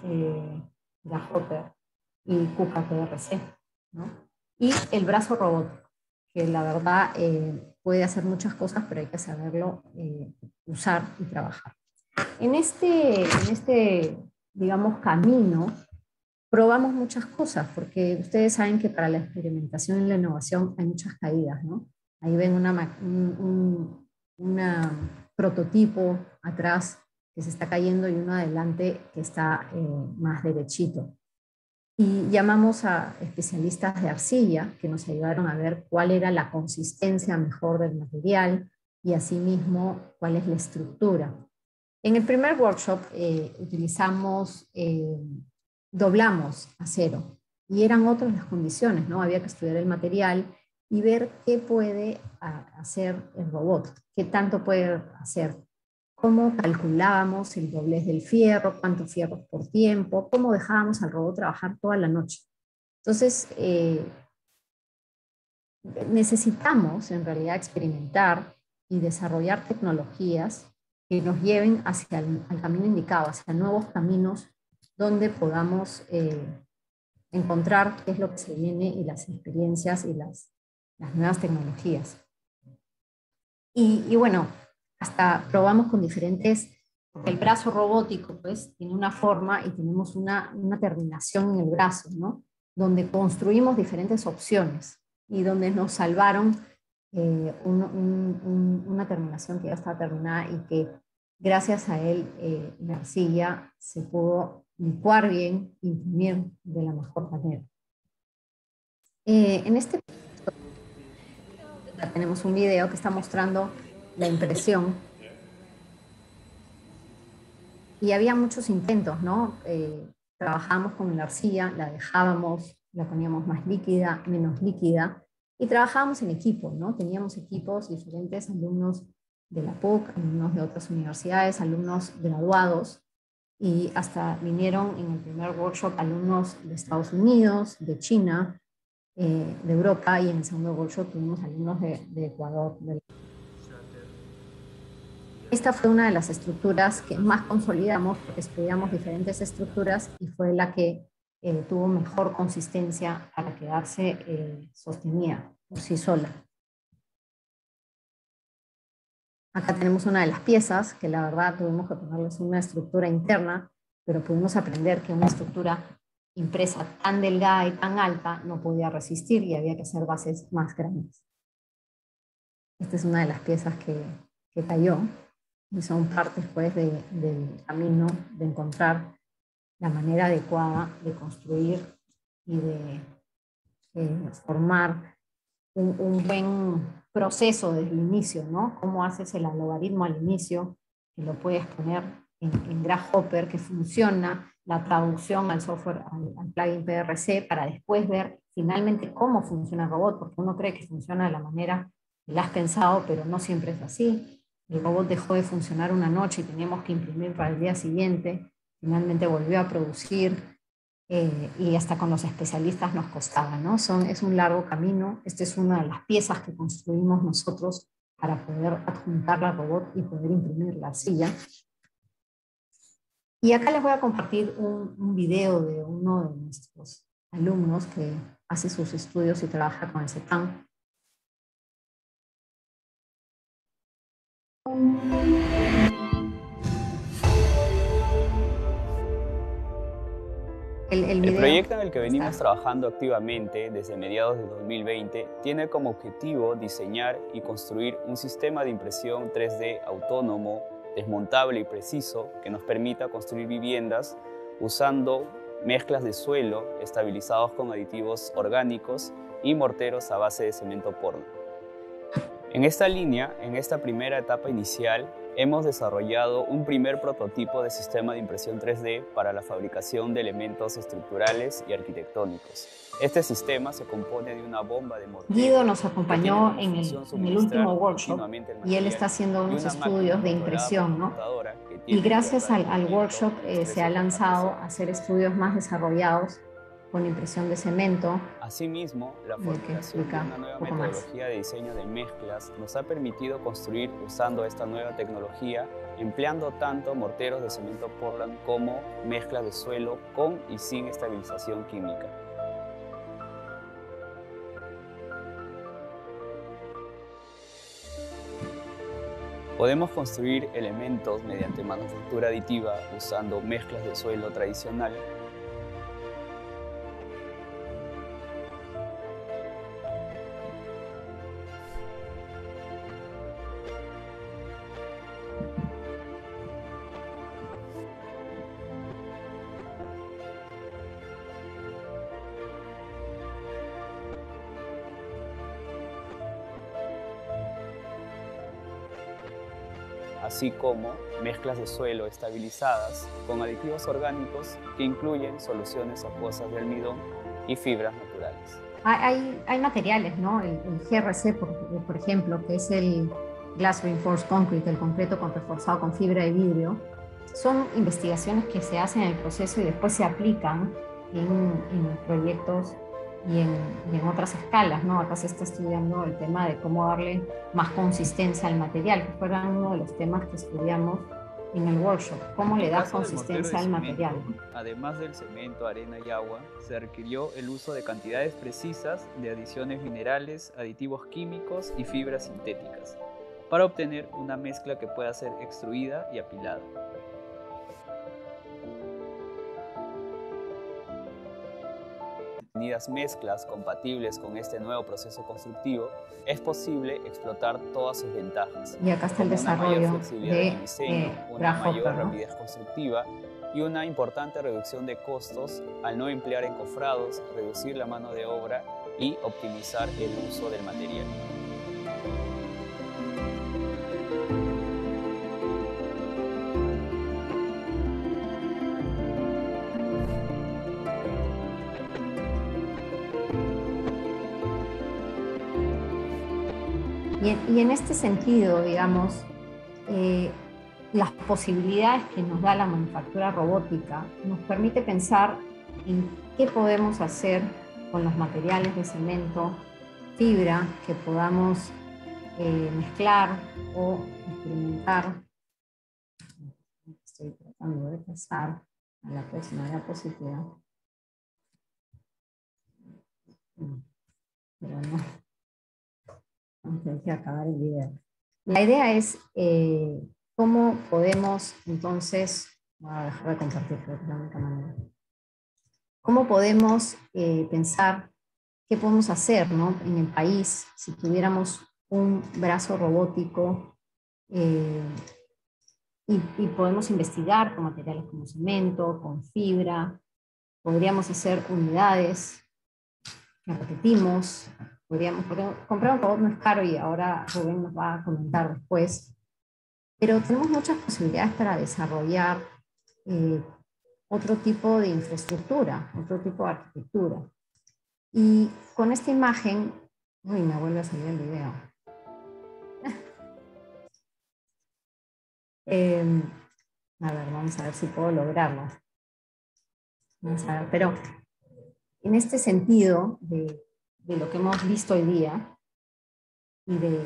Grasshopper y Kuka PRC, ¿no? Y el brazo robótico, que la verdad puede hacer muchas cosas, pero hay que saberlo usar y trabajar. En este, digamos, camino, probamos muchas cosas, porque ustedes saben que para la experimentación y la innovación hay muchas caídas, ¿no? Ahí ven un prototipo atrás que se está cayendo y uno adelante que está más derechito. Y llamamos a especialistas de arcilla que nos ayudaron a ver cuál era la consistencia mejor del material y asimismo cuál es la estructura. En el primer workshop doblamos acero y eran otras las condiciones, ¿no? Había que estudiar el material y ver qué puede hacer el robot, qué tanto puede hacer. Cómo calculábamos el doblez del fierro, cuántos fierros por tiempo, cómo dejábamos al robot trabajar toda la noche. Entonces, necesitamos en realidad experimentar y desarrollar tecnologías que nos lleven hacia el camino indicado, hacia nuevos caminos donde podamos encontrar qué es lo que se viene y las experiencias y las nuevas tecnologías. Y bueno, hasta probamos con diferentes, porque el brazo robótico pues tiene una forma y tenemos una terminación en el brazo, ¿no? Donde construimos diferentes opciones y donde nos salvaron una terminación que ya estaba terminada y que gracias a él la arcilla se pudo licuar bien, imprimir de la mejor manera. En este tenemos un video que está mostrando la impresión. Y había muchos intentos, ¿no? Trabajábamos con la arcilla, la dejábamos, la poníamos más líquida, menos líquida, y trabajábamos en equipo, ¿no? Teníamos equipos diferentes, alumnos de la PUC, alumnos de otras universidades, alumnos graduados, y hasta vinieron en el primer workshop alumnos de Estados Unidos, de China, de Europa, y en el segundo workshop tuvimos alumnos de Ecuador. Esta fue una de las estructuras que más consolidamos, porque estudiamos diferentes estructuras y fue la que tuvo mejor consistencia para quedarse sostenida por sí sola. Acá tenemos una de las piezas que la verdad tuvimos que ponerles una estructura interna, pero pudimos aprender que una estructura impresa tan delgada y tan alta no podía resistir y había que hacer bases más grandes. Esta es una de las piezas que cayó. Y son partes pues, del camino de encontrar la manera adecuada de construir y de formar un buen proceso desde el inicio, ¿no? Cómo haces el logaritmo al inicio, que lo puedes poner en Grasshopper que funciona, la traducción al software, al plugin PRC, para después ver finalmente cómo funciona el robot, porque uno cree que funciona de la manera que lo has pensado, pero no siempre es así. El robot dejó de funcionar una noche y teníamos que imprimir para el día siguiente, finalmente volvió a producir, y hasta con los especialistas nos costaba, ¿no? Es un largo camino. Esta es una de las piezas que construimos nosotros para poder adjuntarla al robot y poder imprimir la arcilla. Y acá les voy a compartir un video de uno de nuestros alumnos que hace sus estudios y trabaja con el CETAM. El proyecto en el que venimos trabajando activamente desde mediados de 2020 tiene como objetivo diseñar y construir un sistema de impresión 3D autónomo, desmontable y preciso que nos permita construir viviendas usando mezclas de suelo estabilizados con aditivos orgánicos y morteros a base de cemento Portland. En esta línea, en esta primera etapa inicial, hemos desarrollado un primer prototipo de sistema de impresión 3D para la fabricación de elementos estructurales y arquitectónicos. Este sistema se compone de una bomba de mortero. Guido nos acompañó en el último workshop y él está haciendo unos estudios de impresión, ¿no? Y gracias al workshop se ha lanzado a hacer estudios más desarrollados con impresión de cemento. Asimismo, la formulación de una nueva metodología de diseño de mezclas nos ha permitido construir usando esta nueva tecnología, empleando tanto morteros de cemento Portland como mezclas de suelo con y sin estabilización química. Podemos construir elementos mediante manufactura aditiva usando mezclas de suelo tradicional, así como mezclas de suelo estabilizadas con aditivos orgánicos que incluyen soluciones acuosas de almidón y fibras naturales. Hay materiales, ¿no? El GRC, por ejemplo, que es el Glass Reinforced Concrete, el concreto reforzado con fibra de vidrio. Son investigaciones que se hacen en el proceso y después se aplican en proyectos y en otras escalas, ¿no? Acá se está estudiando el tema de cómo darle más consistencia al material, que fue uno de los temas que estudiamos en el workshop. ¿Cómo le das consistencia al material? Además del cemento, arena y agua, se requirió el uso de cantidades precisas de adiciones minerales, aditivos químicos y fibras sintéticas para obtener una mezcla que pueda ser extruida y apilada. Unidas mezclas compatibles con este nuevo proceso constructivo, es posible explotar todas sus ventajas. Y acá está el desarrollo de diseño, una mayor rapidez constructiva y una importante reducción de costos al no emplear encofrados, reducir la mano de obra y optimizar el uso del material. Y en este sentido, digamos, las posibilidades que nos da la manufactura robótica nos permite pensar en qué podemos hacer con los materiales de cemento, fibra, que podamos mezclar o experimentar. Estoy tratando de pasar a la próxima diapositiva. Pero no. Antes de acabar el video. La idea es cómo podemos entonces, voy a dejar de compartir de la única manera. ¿Cómo podemos pensar qué podemos hacer, ¿no? En el país si tuviéramos un brazo robótico y podemos investigar con materiales como cemento, con fibra, podríamos hacer unidades que repetimos. Porque comprar un robot no es caro y ahora Rubén nos va a comentar después. pero tenemos muchas posibilidades para desarrollar otro tipo de infraestructura, otro tipo de arquitectura. Y con esta imagen, uy, me vuelve a salir el video. A ver, vamos a ver si puedo lograrlo. Vamos a ver, pero en este sentido de lo que hemos visto hoy día y de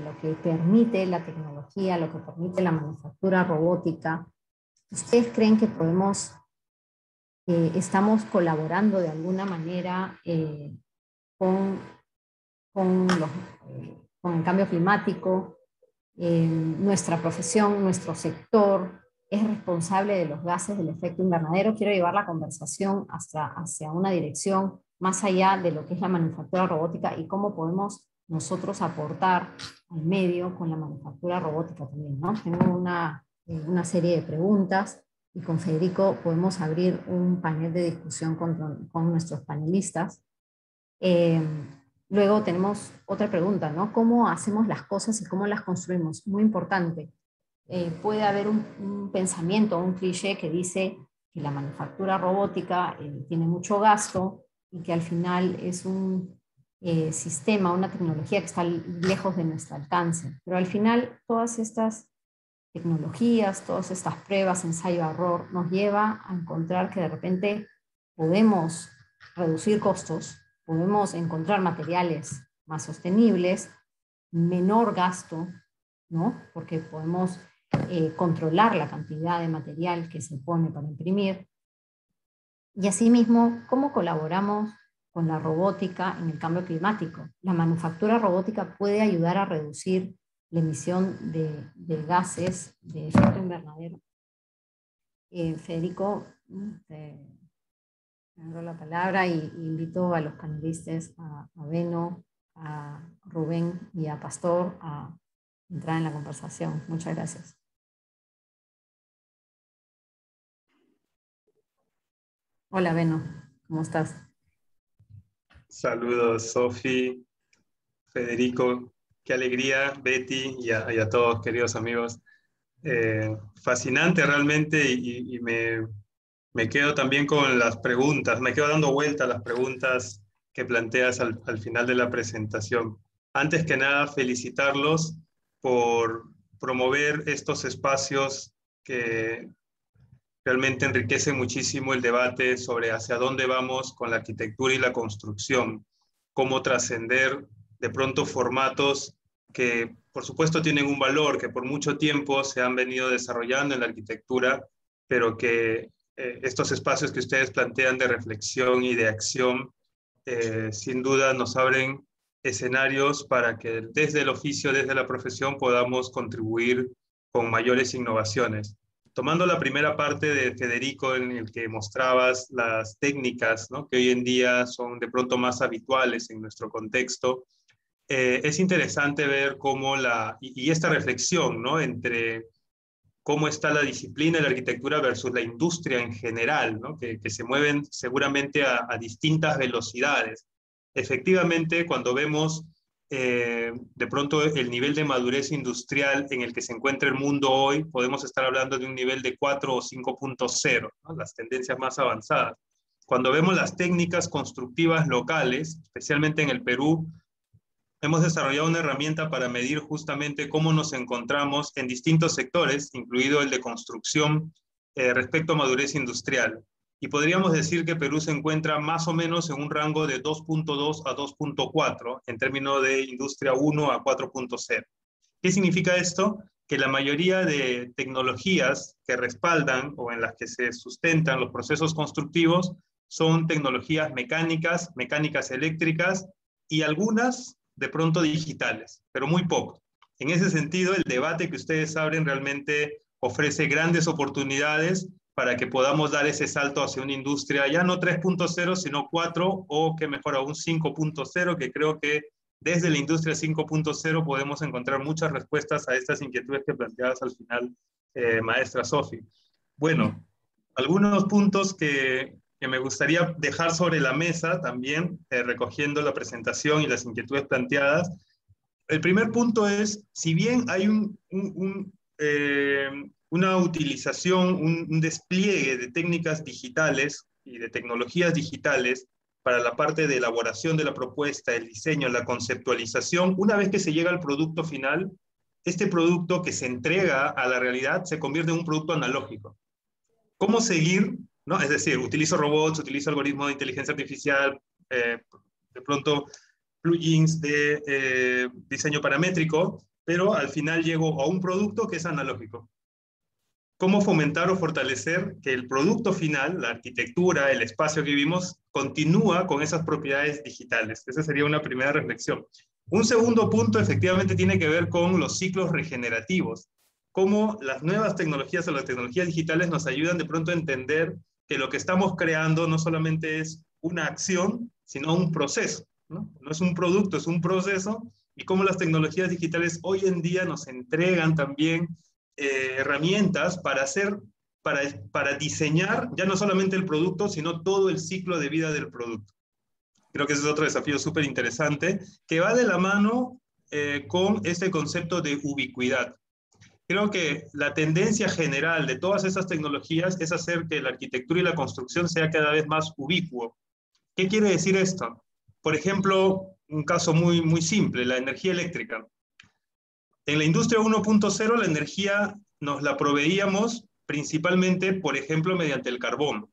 lo que permite la tecnología, lo que permite la manufactura robótica, ¿ustedes creen que estamos colaborando de alguna manera con el cambio climático? Nuestra profesión, nuestro sector es responsable de los gases del efecto invernadero. Quiero llevar la conversación hacia una dirección más allá de lo que es la manufactura robótica y cómo podemos nosotros aportar al medio con la manufactura robótica también, ¿no? Tengo una serie de preguntas y con Federico podemos abrir un panel de discusión con nuestros panelistas. Luego tenemos otra pregunta, ¿no? ¿Cómo hacemos las cosas y cómo las construimos? Muy importante. Puede haber un pensamiento, un cliché que dice que la manufactura robótica tiene mucho gasto y que al final es un sistema, una tecnología que está lejos de nuestro alcance. Pero al final todas estas tecnologías, todas estas pruebas, ensayo-error, nos lleva a encontrar que de repente podemos reducir costos, podemos encontrar materiales más sostenibles, menor gasto, ¿no? Porque podemos controlar la cantidad de material que se pone para imprimir. Y asimismo, ¿cómo colaboramos con la robótica en el cambio climático? La manufactura robótica puede ayudar a reducir la emisión de gases de efecto invernadero. Federico, te doy la palabra y invito a los panelistas, a Beno, a Rubén y a Pastor a entrar en la conversación. Muchas gracias. Hola Beno, ¿cómo estás? Saludos Sofi, Federico, qué alegría, Betty y a todos queridos amigos. Fascinante realmente y me quedo también con las preguntas, me quedo dando vuelta a las preguntas que planteas al final de la presentación. Antes que nada, felicitarlos por promover estos espacios que realmente enriquecen muchísimo el debate sobre hacia dónde vamos con la arquitectura y la construcción, cómo trascender de pronto formatos que por supuesto tienen un valor, que por mucho tiempo se han venido desarrollando en la arquitectura, pero que estos espacios que ustedes plantean de reflexión y de acción, sin duda nos abren escenarios para que desde el oficio, desde la profesión, podamos contribuir con mayores innovaciones. Tomando la primera parte de Federico, en el que mostrabas las técnicas, ¿no?, que hoy en día son de pronto más habituales en nuestro contexto, es interesante ver cómo y esta reflexión, ¿no?, entre cómo está la disciplina de la arquitectura versus la industria en general, ¿no?, que se mueven seguramente a distintas velocidades. Efectivamente, cuando vemos de pronto el nivel de madurez industrial en el que se encuentra el mundo hoy, podemos estar hablando de un nivel de 4 o 5.0, ¿no?, las tendencias más avanzadas. Cuando vemos las técnicas constructivas locales, especialmente en el Perú, hemos desarrollado una herramienta para medir justamente cómo nos encontramos en distintos sectores, incluido el de construcción, respecto a madurez industrial. Y podríamos decir que Perú se encuentra más o menos en un rango de 2.2 a 2.4 en términos de industria 1 a 4.0. ¿Qué significa esto? Que la mayoría de tecnologías que respaldan o en las que se sustentan los procesos constructivos son tecnologías mecánicas, mecánicas eléctricas y algunas de pronto digitales, pero muy poco. En ese sentido, el debate que ustedes abren realmente ofrece grandes oportunidades para que podamos dar ese salto hacia una industria ya no 3.0, sino 4, o que mejor aún 5.0, que creo que desde la industria 5.0 podemos encontrar muchas respuestas a estas inquietudes que planteabas al final, maestra Sofi. Bueno, algunos puntos que me gustaría dejar sobre la mesa también, recogiendo la presentación y las inquietudes planteadas. El primer punto es, si bien hay un una utilización, un despliegue de técnicas digitales y de tecnologías digitales para la parte de elaboración de la propuesta, el diseño, la conceptualización. Una vez que se llega al producto final, este producto que se entrega a la realidad se convierte en un producto analógico. ¿Cómo seguir? ¿No? Es decir, utilizo robots, utilizo algoritmos de inteligencia artificial, de pronto plugins de diseño paramétrico, pero al final llego a un producto que es analógico. ¿Cómo fomentar o fortalecer que el producto final, la arquitectura, el espacio que vivimos, continúa con esas propiedades digitales? Esa sería una primera reflexión. Un segundo punto efectivamente tiene que ver con los ciclos regenerativos. Cómo las nuevas tecnologías o las tecnologías digitales nos ayudan de pronto a entender que lo que estamos creando no solamente es una acción, sino un proceso, ¿no? No es un producto, es un proceso, y cómo las tecnologías digitales hoy en día nos entregan también herramientas para diseñar ya no solamente el producto, sino todo el ciclo de vida del producto. Creo que ese es otro desafío súper interesante, que va de la mano con este concepto de ubicuidad. Creo que la tendencia general de todas esas tecnologías es hacer que la arquitectura y la construcción sea cada vez más ubicuo. ¿Qué quiere decir esto? Por ejemplo, un caso muy simple, la energía eléctrica. En la industria 1.0 la energía nos la proveíamos principalmente, por ejemplo, mediante el carbón.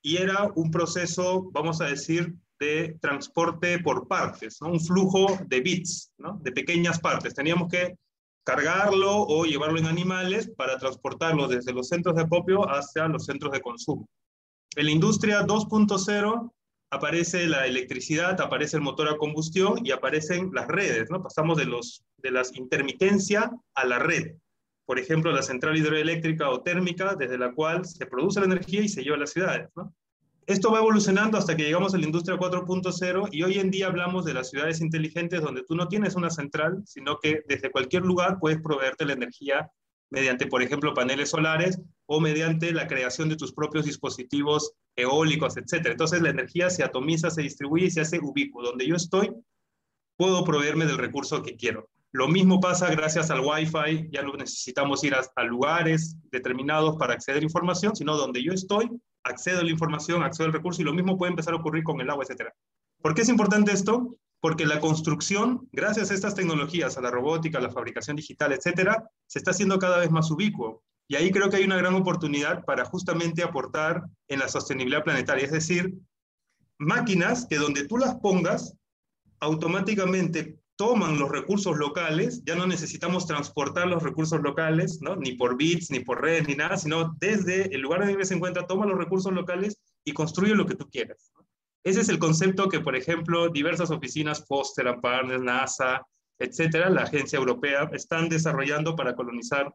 Y era un proceso, vamos a decir, de transporte por partes, ¿no? Un flujo de bits, ¿no? De pequeñas partes. Teníamos que cargarlo o llevarlo en animales para transportarlo desde los centros de acopio hacia los centros de consumo. En la industria 2.0 aparece la electricidad, aparece el motor a combustión y aparecen las redes, ¿no? Pasamos de las intermitencia a la red. Por ejemplo, la central hidroeléctrica o térmica, desde la cual se produce la energía y se lleva a las ciudades, ¿no? Esto va evolucionando hasta que llegamos a la industria 4.0 y hoy en día hablamos de las ciudades inteligentes donde tú no tienes una central, sino que desde cualquier lugar puedes proveerte la energía mediante, por ejemplo, paneles solares o mediante la creación de tus propios dispositivos eólicos, etc. Entonces la energía se atomiza, se distribuye y se hace ubicuo. Donde yo estoy, puedo proveerme del recurso que quiero. Lo mismo pasa gracias al Wi-Fi, ya no necesitamos ir a lugares determinados para acceder a información, sino donde yo estoy, accedo a la información, accedo al recurso, y lo mismo puede empezar a ocurrir con el agua, etc. ¿Por qué es importante esto? Porque la construcción, gracias a estas tecnologías, a la robótica, a la fabricación digital, etc., se está haciendo cada vez más ubicuo. Y ahí creo que hay una gran oportunidad para justamente aportar en la sostenibilidad planetaria, es decir, máquinas que donde tú las pongas, automáticamente toman los recursos locales, ya no necesitamos transportar los recursos locales, ¿no? Ni por bits, ni por redes, ni nada, sino desde el lugar donde se encuentra, toma los recursos locales y construye lo que tú quieras, ¿no? Ese es el concepto que, por ejemplo, diversas oficinas, Foster and Partners, NASA, etcétera, la agencia europea, están desarrollando para colonizar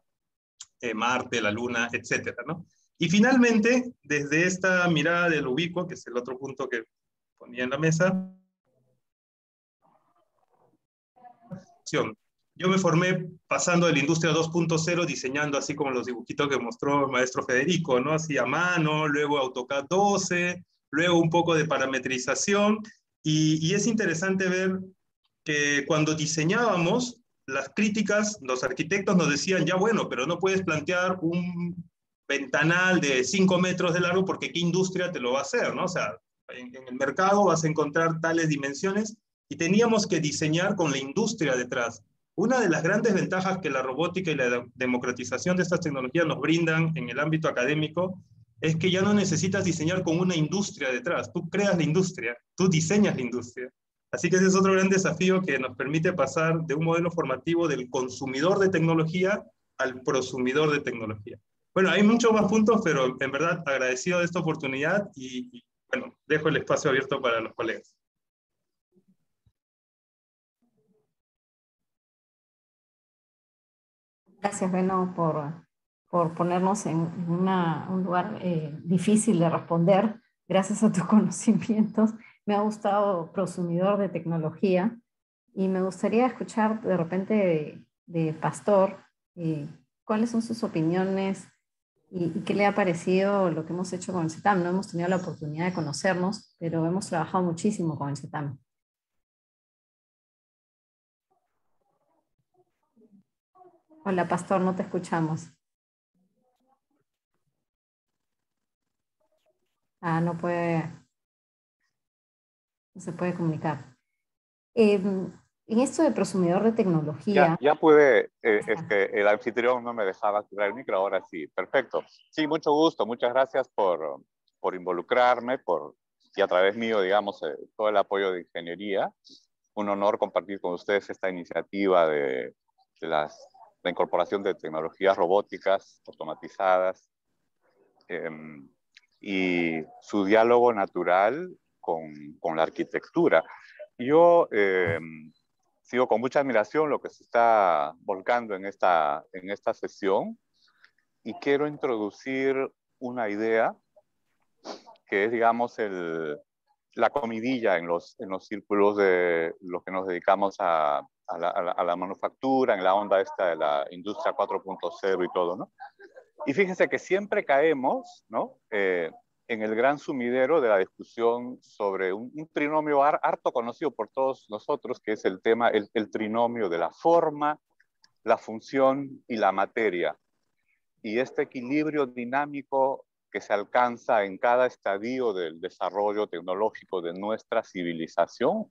Marte, la Luna, etcétera, ¿no? Y finalmente, desde esta mirada del ubicuo, que es el otro punto que ponía en la mesa, yo me formé pasando de la industria 2.0 diseñando así como los dibujitos que mostró el maestro Federico, ¿no? Así a mano, luego AutoCAD 12, luego un poco de parametrización, y es interesante ver que cuando diseñábamos, las críticas, los arquitectos nos decían, ya bueno, pero no puedes plantear un ventanal de 5 metros de largo porque ¿qué industria te lo va a hacer, ¿no? O sea, en el mercado vas a encontrar tales dimensiones, y teníamos que diseñar con la industria detrás. Una de las grandes ventajas que la robótica y la democratización de estas tecnologías nos brindan en el ámbito académico es que ya no necesitas diseñar con una industria detrás. Tú creas la industria, tú diseñas la industria. Así que ese es otro gran desafío que nos permite pasar de un modelo formativo del consumidor de tecnología al prosumidor de tecnología. Bueno, hay muchos más puntos, pero en verdad agradecido de esta oportunidad y bueno, dejo el espacio abierto para los colegas. Gracias, Beno, por ponernos en un lugar difícil de responder. Gracias a tus conocimientos. Me ha gustado prosumidor de tecnología y me gustaría escuchar de repente de Pastor cuáles son sus opiniones y qué le ha parecido lo que hemos hecho con el CETAM. No hemos tenido la oportunidad de conocernos, pero hemos trabajado muchísimo con el CETAM. Hola, Pastor, no te escuchamos. No se puede comunicar. En esto de prosumidor de tecnología... Ya pude, es que el anfitrión no me dejaba activar el micro, ahora sí, perfecto. Sí, mucho gusto, muchas gracias por involucrarme, y a través mío, digamos, todo el apoyo de ingeniería. Un honor compartir con ustedes esta iniciativa de la incorporación de tecnologías robóticas automatizadas y su diálogo natural con la arquitectura. Yo sigo con mucha admiración lo que se está volcando en esta sesión y quiero introducir una idea que es, digamos, la comidilla en los círculos de los que nos dedicamos a la manufactura, en la onda esta de la industria 4.0 y todo, ¿no? Y fíjense que siempre caemos, ¿no? En el gran sumidero de la discusión sobre un trinomio harto conocido por todos nosotros, que es el tema, el trinomio de la forma, la función y la materia. Y este equilibrio dinámico que se alcanza en cada estadio del desarrollo tecnológico de nuestra civilización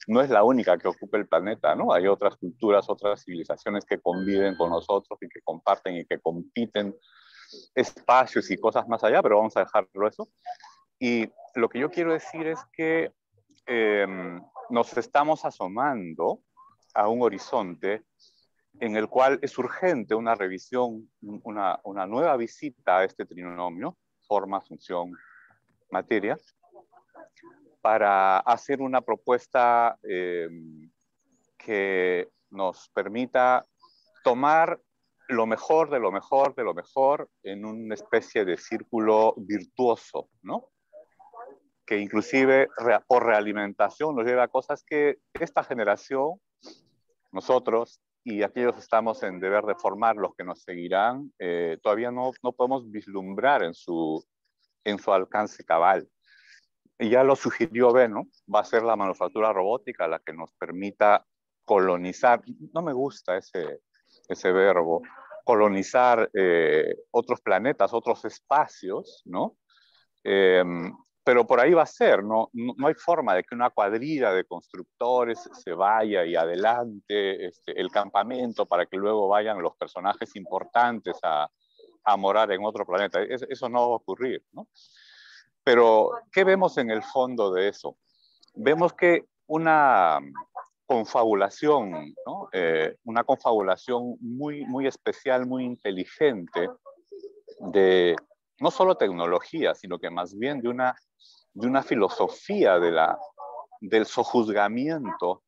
no es la única que ocupa el planeta, ¿no? Hay otras culturas, otras civilizaciones que conviven con nosotros y que comparten y que compiten espacios y cosas más allá, pero vamos a dejarlo eso. Y lo que yo quiero decir es que nos estamos asomando a un horizonte en el cual es urgente una revisión, una nueva visita a este trinomio, forma, función, materia, para hacer una propuesta que nos permita tomar lo mejor de lo mejor de lo mejor en una especie de círculo virtuoso, ¿no? Que inclusive por realimentación nos lleva a cosas que esta generación, nosotros y aquellos que estamos en deber de formar, los que nos seguirán, todavía no podemos vislumbrar en su alcance cabal. Y ya lo sugirió Beno, va a ser la manufactura robótica la que nos permita colonizar, no me gusta ese verbo, colonizar otros planetas, otros espacios, ¿no? Pero por ahí va a ser, no hay forma de que una cuadrilla de constructores se vaya y adelante el campamento para que luego vayan los personajes importantes a morar en otro planeta. Eso no va a ocurrir, ¿no? Pero, ¿qué vemos en el fondo de eso? Vemos que una confabulación, ¿no? Una confabulación muy, muy especial, muy inteligente de no solo tecnología, sino que más bien de una filosofía del sojuzgamiento,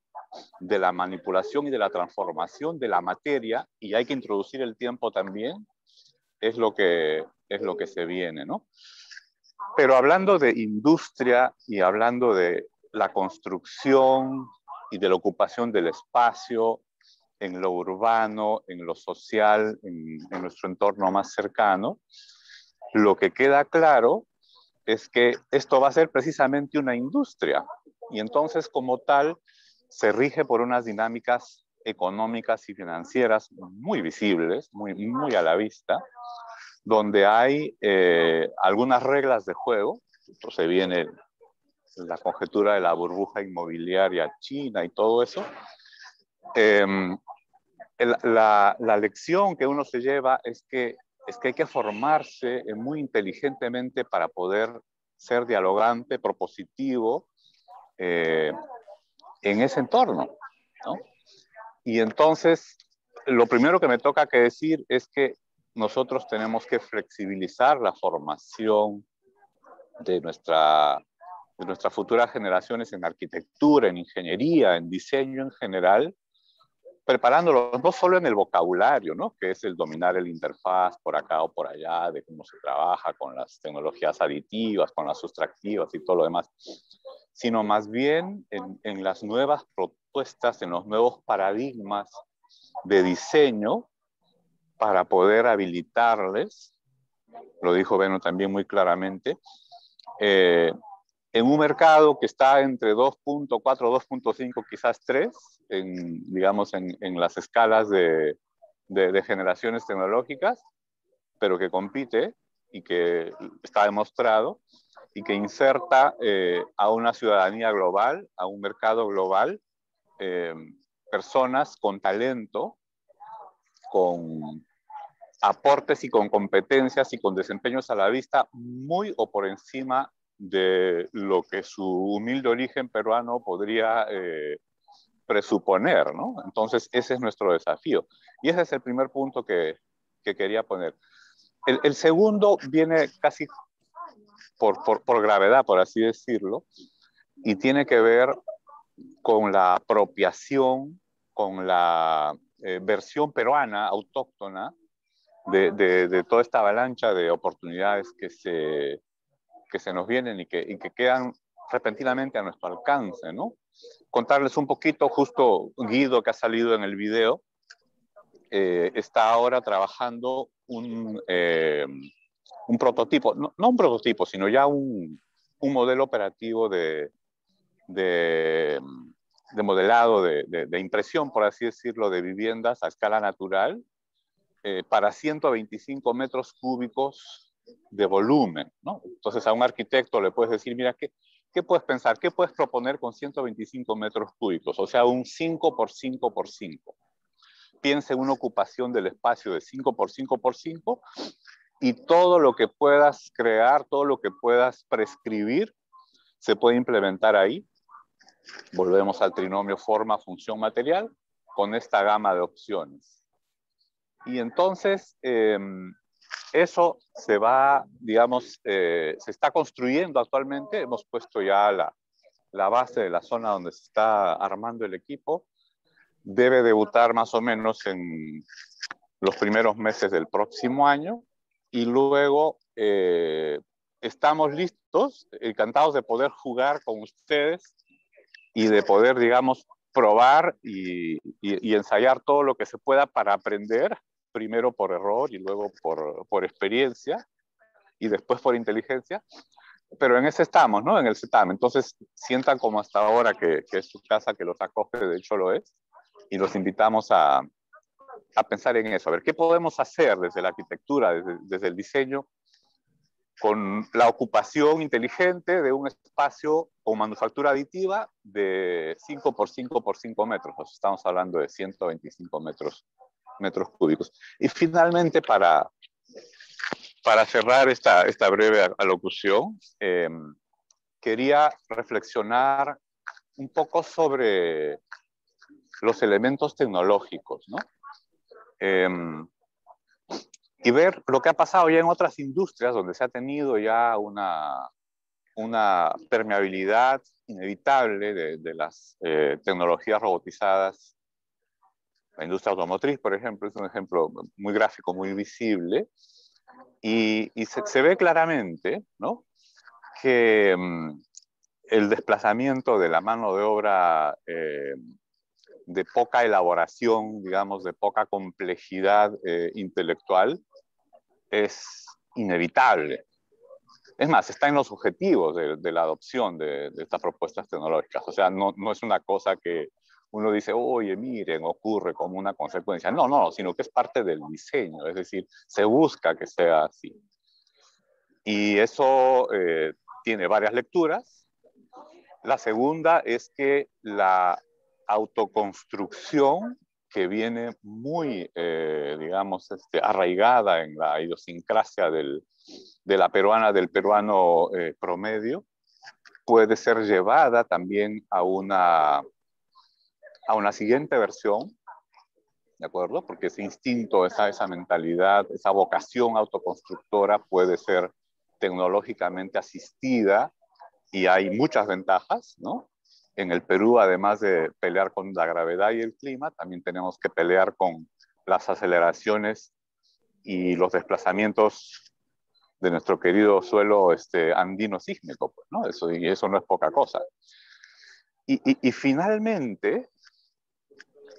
de la manipulación y de la transformación de la materia, y hay que introducir el tiempo también, es lo que se viene, ¿no? Pero hablando de industria y hablando de la construcción y de la ocupación del espacio en lo urbano, en lo social, en nuestro entorno más cercano, lo que queda claro es que esto va a ser precisamente una industria. Y entonces, como tal, se rige por unas dinámicas económicas y financieras muy visibles, muy a la vista, donde hay algunas reglas de juego. Entonces viene la conjetura de la burbuja inmobiliaria china y todo eso. La lección que uno se lleva es que hay que formarse muy inteligentemente para poder ser dialogante, propositivo en ese entorno, ¿no? Y entonces, lo primero que me toca que decir es que nosotros tenemos que flexibilizar la formación de nuestras futuras generaciones en arquitectura, en ingeniería, en diseño en general, preparándolos no solo en el vocabulario, ¿no? Que es el dominar el interfaz por acá o por allá, de cómo se trabaja con las tecnologías aditivas, con las sustractivas y todo lo demás, sino más bien en las nuevas propuestas, en los nuevos paradigmas de diseño para poder habilitarles, lo dijo Beno también muy claramente, en un mercado que está entre 2.4, 2.5, quizás 3, digamos en las escalas de de generaciones tecnológicas, pero que compite y que está demostrado y que inserta a una ciudadanía global, a un mercado global, personas con talento, con aportes y con competencias y con desempeños a la vista muy o por encima de lo que su humilde origen peruano podría presuponer, ¿no? Entonces, ese es nuestro desafío. Y ese es el primer punto que quería poner. El segundo viene casi por gravedad, por así decirlo, y tiene que ver con la apropiación, con la versión peruana autóctona de toda esta avalancha de oportunidades que se nos vienen y que quedan repentinamente a nuestro alcance, ¿no? Contarles un poquito, justo Guido, que ha salido en el video, está ahora trabajando un prototipo, no un prototipo, sino ya un modelo operativo de modelado, de impresión, por así decirlo, de viviendas a escala natural, para 125 metros cúbicos de volumen, ¿no? Entonces a un arquitecto le puedes decir, mira, ¿qué puedes pensar? ¿Qué puedes proponer con 125 metros cúbicos? O sea, un 5 por 5 por 5. Piensa en una ocupación del espacio de 5 por 5 por 5 y todo lo que puedas crear, todo lo que puedas prescribir, se puede implementar ahí. Volvemos al trinomio forma, función, material, con esta gama de opciones. Y entonces, eso se va, digamos, se está construyendo actualmente. Hemos puesto ya la base de la zona donde se está armando el equipo. Debe debutar más o menos en los primeros meses del próximo año. Y luego estamos listos, encantados de poder jugar con ustedes y de poder, digamos, probar y ensayar todo lo que se pueda para aprender, primero por error y luego por experiencia y después por inteligencia. Pero en ese estamos, ¿no? En el CETAM. Entonces, sientan como hasta ahora que es su casa, que los acoge, de hecho lo es, y los invitamos a pensar en eso. A ver, ¿qué podemos hacer desde la arquitectura, desde el diseño, con la ocupación inteligente de un espacio con manufactura aditiva de 5 por 5 por 5 metros? Estamos hablando de 125 metros cúbicos. Y finalmente, para cerrar esta breve alocución, quería reflexionar un poco sobre los elementos tecnológicos, ¿no? Y ver lo que ha pasado ya en otras industrias donde se ha tenido ya una permeabilidad inevitable de las tecnologías robotizadas. La industria automotriz, por ejemplo, es un ejemplo muy gráfico, muy visible, y se ve claramente, ¿no?, que el desplazamiento de la mano de obra de poca elaboración, digamos, de poca complejidad intelectual, es inevitable. Es más, está en los objetivos de la adopción de estas propuestas tecnológicas. O sea, no es una cosa que uno dice, oye, miren, ocurre como una consecuencia. No, sino que es parte del diseño. Es decir, se busca que sea así. Y eso tiene varias lecturas. La segunda es que la autoconstrucción, que viene muy, digamos, arraigada en la idiosincrasia del peruano promedio, puede ser llevada también a una siguiente versión, ¿de acuerdo? Porque ese instinto, esa mentalidad, esa vocación autoconstructora puede ser tecnológicamente asistida y hay muchas ventajas, ¿no? En el Perú, además de pelear con la gravedad y el clima, también tenemos que pelear con las aceleraciones y los desplazamientos de nuestro querido suelo andino sísmico, pues, ¿no? Y eso no es poca cosa. Y finalmente,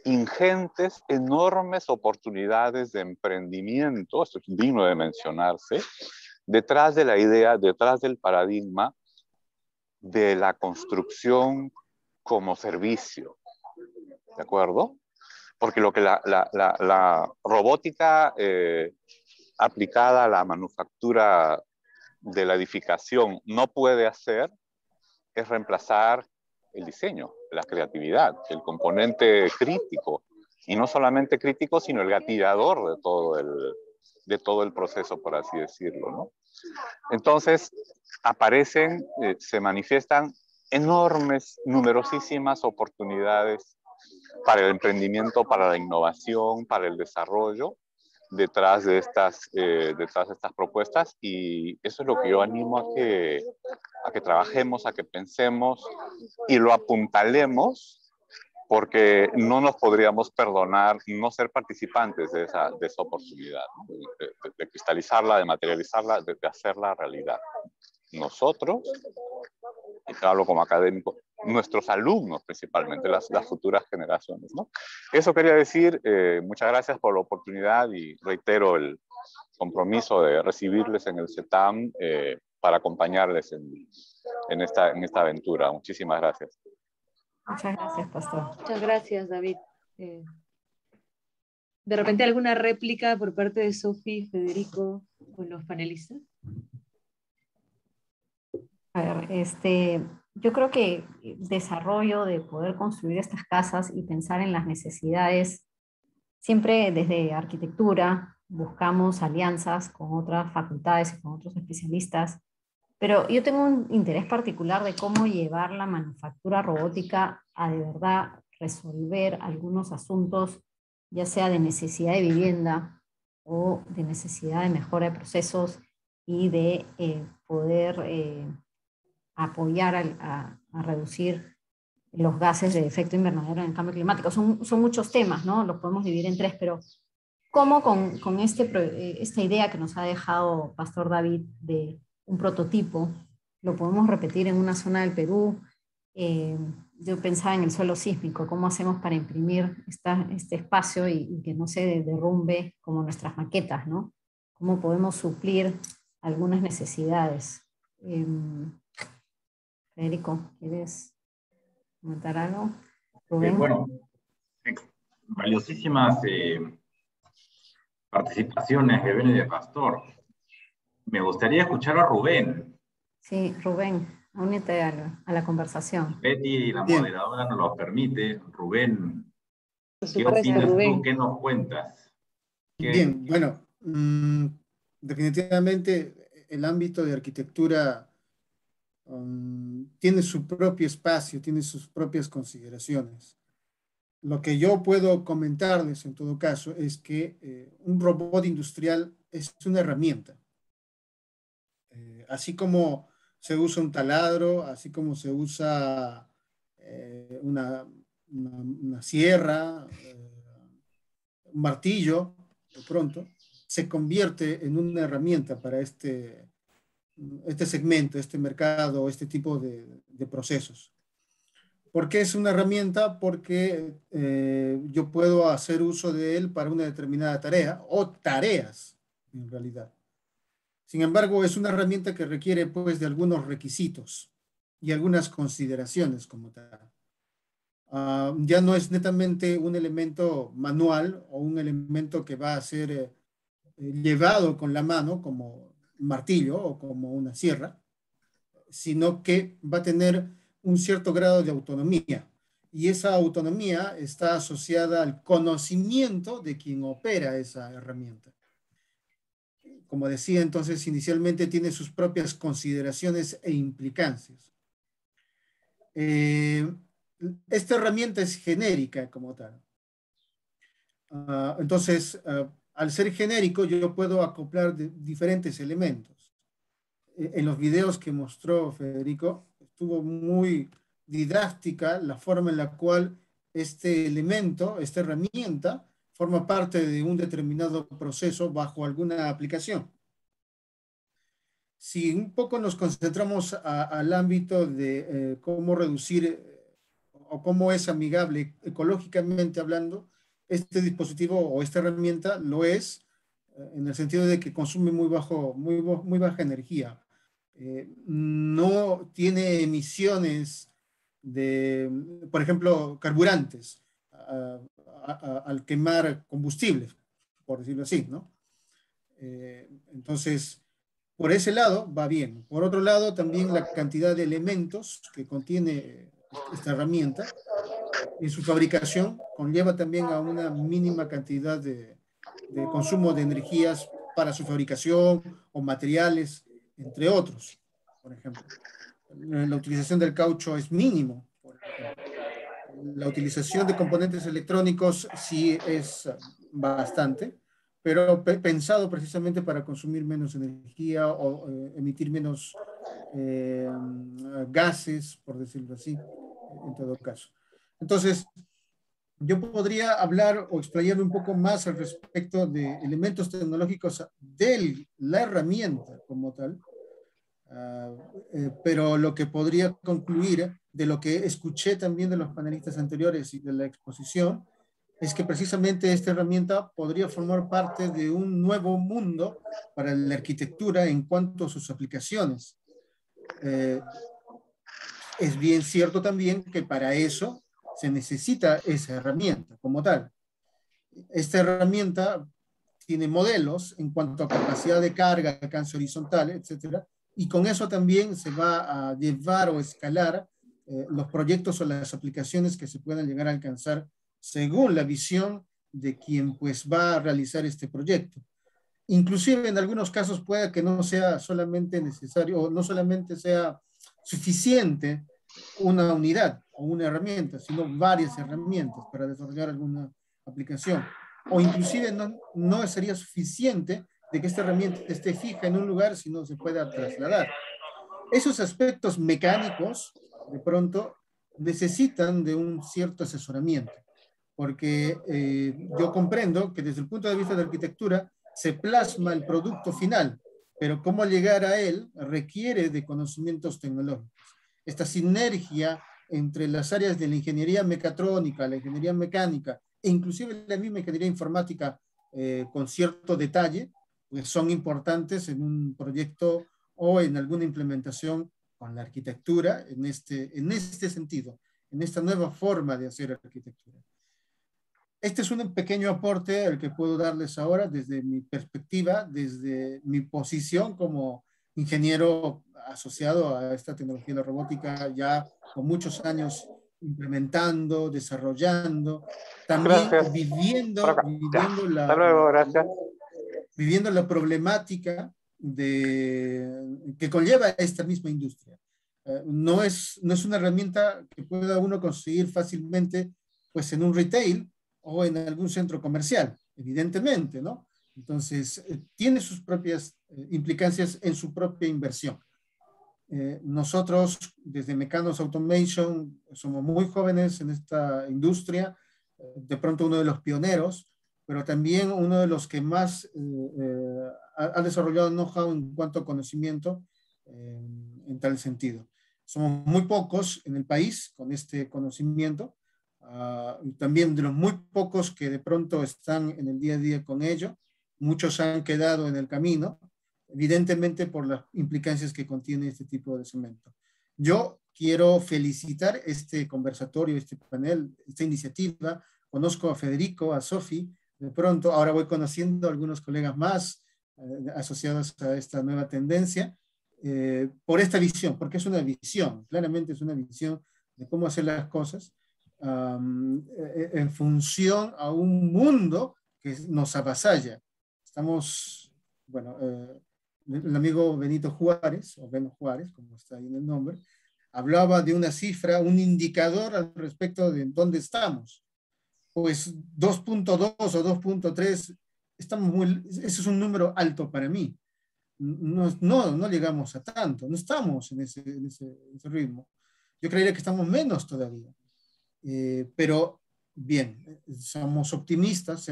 ingentes, enormes oportunidades de emprendimiento, esto es digno de mencionarse, detrás de la idea, detrás del paradigma de la construcción como servicio, ¿de acuerdo? porque lo que la robótica aplicada a la manufactura de la edificación no puede hacer es reemplazar el diseño, la creatividad, el componente crítico, y no solamente crítico, sino el gatillador de todo el proceso, por así decirlo, ¿no? Entonces, aparecen, se manifiestan enormes, numerosísimas oportunidades para el emprendimiento, para la innovación, para el desarrollo, detrás de estas propuestas, y eso es lo que yo animo a que trabajemos, a que pensemos y lo apuntalemos, porque no nos podríamos perdonar no ser participantes de esa oportunidad, ¿no? De cristalizarla, de materializarla, de hacerla realidad. Nosotros, y hablo como académico, nuestros alumnos principalmente, las futuras generaciones, ¿no? Eso quería decir, muchas gracias por la oportunidad y reitero el compromiso de recibirles en el CETAM para acompañarles en esta aventura. Muchísimas gracias. Muchas gracias, Pastor. Muchas gracias, David. ¿De repente alguna réplica por parte de Sofi, Federico o los panelistas? A ver, yo creo que el desarrollo de poder construir estas casas y pensar en las necesidades, siempre desde arquitectura buscamos alianzas con otras facultades y con otros especialistas, pero yo tengo un interés particular de cómo llevar la manufactura robótica a de verdad resolver algunos asuntos, ya sea de necesidad de vivienda o de necesidad de mejora de procesos y de poder apoyar a reducir los gases de efecto invernadero en el cambio climático. Son muchos temas, ¿no? Los podemos dividir en tres, pero ¿cómo con esta idea que nos ha dejado Pastor David de un prototipo, lo podemos repetir en una zona del Perú? Yo pensaba en el suelo sísmico, ¿cómo hacemos para imprimir este espacio y que no se derrumbe como nuestras maquetas, ¿no? ¿Cómo podemos suplir algunas necesidades? Federico, ¿quieres comentar algo? Bueno, valiosísimas participaciones de Ben y de Pastor. Me gustaría escuchar a Rubén. Sí, Rubén, únete a la conversación. Betty, la moderadora, nos lo permite. Rubén, ¿qué supuesto, opinas Rubén. tú? ¿Qué nos cuentas? Bien, bueno, definitivamente el ámbito de arquitectura tiene su propio espacio, tiene sus propias consideraciones. Lo que yo puedo comentarles en todo caso es que un robot industrial es una herramienta. Así como se usa un taladro, así como se usa una sierra, un martillo, de pronto, se convierte en una herramienta para este segmento, este mercado, este tipo de procesos. ¿Por qué es una herramienta? Porque yo puedo hacer uso de él para una determinada tarea o tareas, en realidad. Sin embargo, es una herramienta que requiere pues de algunos requisitos y algunas consideraciones como tal. Ya no es netamente un elemento manual o un elemento que va a ser llevado con la mano como un martillo o como una sierra, sino que va a tener un cierto grado de autonomía. Y esa autonomía está asociada al conocimiento de quien opera esa herramienta. Como decía entonces, inicialmente tiene sus propias consideraciones e implicancias. Esta herramienta es genérica como tal. Entonces, al ser genérico, yo puedo acoplar diferentes elementos. En los videos que mostró Federico, estuvo muy didáctica la forma en la cual este elemento, esta herramienta, forma parte de un determinado proceso bajo alguna aplicación. Si un poco nos concentramos al ámbito de cómo reducir o cómo es amigable ecológicamente hablando, este dispositivo o esta herramienta lo es en el sentido de que consume muy baja energía. No tiene emisiones de, por ejemplo, carburantes. al quemar combustible, por decirlo así, ¿no? Entonces, por ese lado va bien. Por otro lado, también la cantidad de elementos que contiene esta herramienta en su fabricación conlleva también a una mínima cantidad de consumo de energías para su fabricación o materiales, entre otros. Por ejemplo, la utilización del caucho es mínimo. Por ejemplo. La utilización de componentes electrónicos sí es bastante, pero pensado precisamente para consumir menos energía o emitir menos gases, por decirlo así, en todo caso. Entonces, yo podría hablar o explayarme un poco más al respecto de elementos tecnológicos de la herramienta como tal, pero lo que podría concluir de lo que escuché también de los panelistas anteriores y de la exposición es que precisamente esta herramienta podría formar parte de un nuevo mundo para la arquitectura en cuanto a sus aplicaciones. Es bien cierto también que para eso se necesita esa herramienta como tal. Esta herramienta tiene modelos en cuanto a capacidad de carga, alcance horizontal, etcétera, y con eso también se va a llevar o escalar los proyectos o las aplicaciones que se puedan llegar a alcanzar según la visión de quien pues va a realizar este proyecto. Inclusive en algunos casos puede que no sea solamente necesario o no solamente sea suficiente una unidad o una herramienta, sino varias herramientas para desarrollar alguna aplicación. O inclusive no sería suficiente de que esta herramienta esté fija en un lugar, sino se pueda trasladar. Esos aspectos mecánicos, de pronto, necesitan de un cierto asesoramiento, porque yo comprendo que desde el punto de vista de la arquitectura se plasma el producto final, pero cómo llegar a él requiere de conocimientos tecnológicos. Esta sinergia entre las áreas de la ingeniería mecatrónica, la ingeniería mecánica e inclusive la misma ingeniería informática con cierto detalle, pues son importantes en un proyecto o en alguna implementación con la arquitectura en este sentido, en esta nueva forma de hacer arquitectura. Este es un pequeño aporte al que puedo darles ahora desde mi perspectiva, desde mi posición como ingeniero asociado a esta tecnología de la robótica, ya con muchos años implementando, desarrollando, también viviendo la problemática que conlleva esta misma industria. No es una herramienta que pueda uno conseguir fácilmente pues, en un retail o en algún centro comercial, evidentemente, ¿no? Entonces, tiene sus propias implicancias en su propia inversión. Nosotros, desde Mecanos Automation, somos muy jóvenes en esta industria, de pronto uno de los pioneros, pero también uno de los que más ha desarrollado know-how en cuanto a conocimiento en tal sentido. Somos muy pocos en el país con este conocimiento, también de los muy pocos que de pronto están en el día a día con ello. Muchos han quedado en el camino, evidentemente por las implicancias que contiene este tipo de cemento. Yo quiero felicitar este conversatorio, este panel, esta iniciativa. Conozco a Federico, a Sofi, de pronto ahora voy conociendo a algunos colegas más asociados a esta nueva tendencia, por esta visión, porque es una visión, claramente es una visión de cómo hacer las cosas en función a un mundo que nos avasalla. Estamos, bueno, el amigo Benito Juárez, o Beno Juárez, como está ahí en el nombre, hablaba de una cifra, un indicador al respecto de dónde estamos. Pues 2.2 o 2.3, ese es un número alto para mí. No llegamos a tanto, no estamos en ese ritmo. Yo creería que estamos menos todavía. Pero bien, seamos optimistas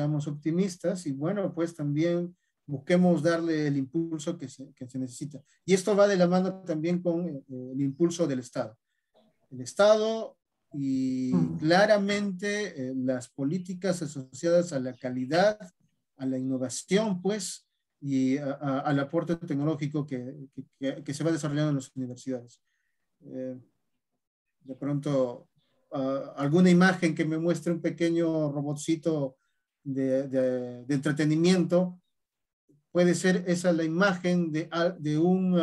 y bueno, pues también busquemos darle el impulso que se necesita. Y esto va de la mano también con el impulso del Estado. El Estado y claramente las políticas asociadas a la calidad, a la innovación, pues, y al aporte tecnológico que se va desarrollando en las universidades. De pronto alguna imagen que me muestre un pequeño robotcito de entretenimiento, puede ser esa la imagen de un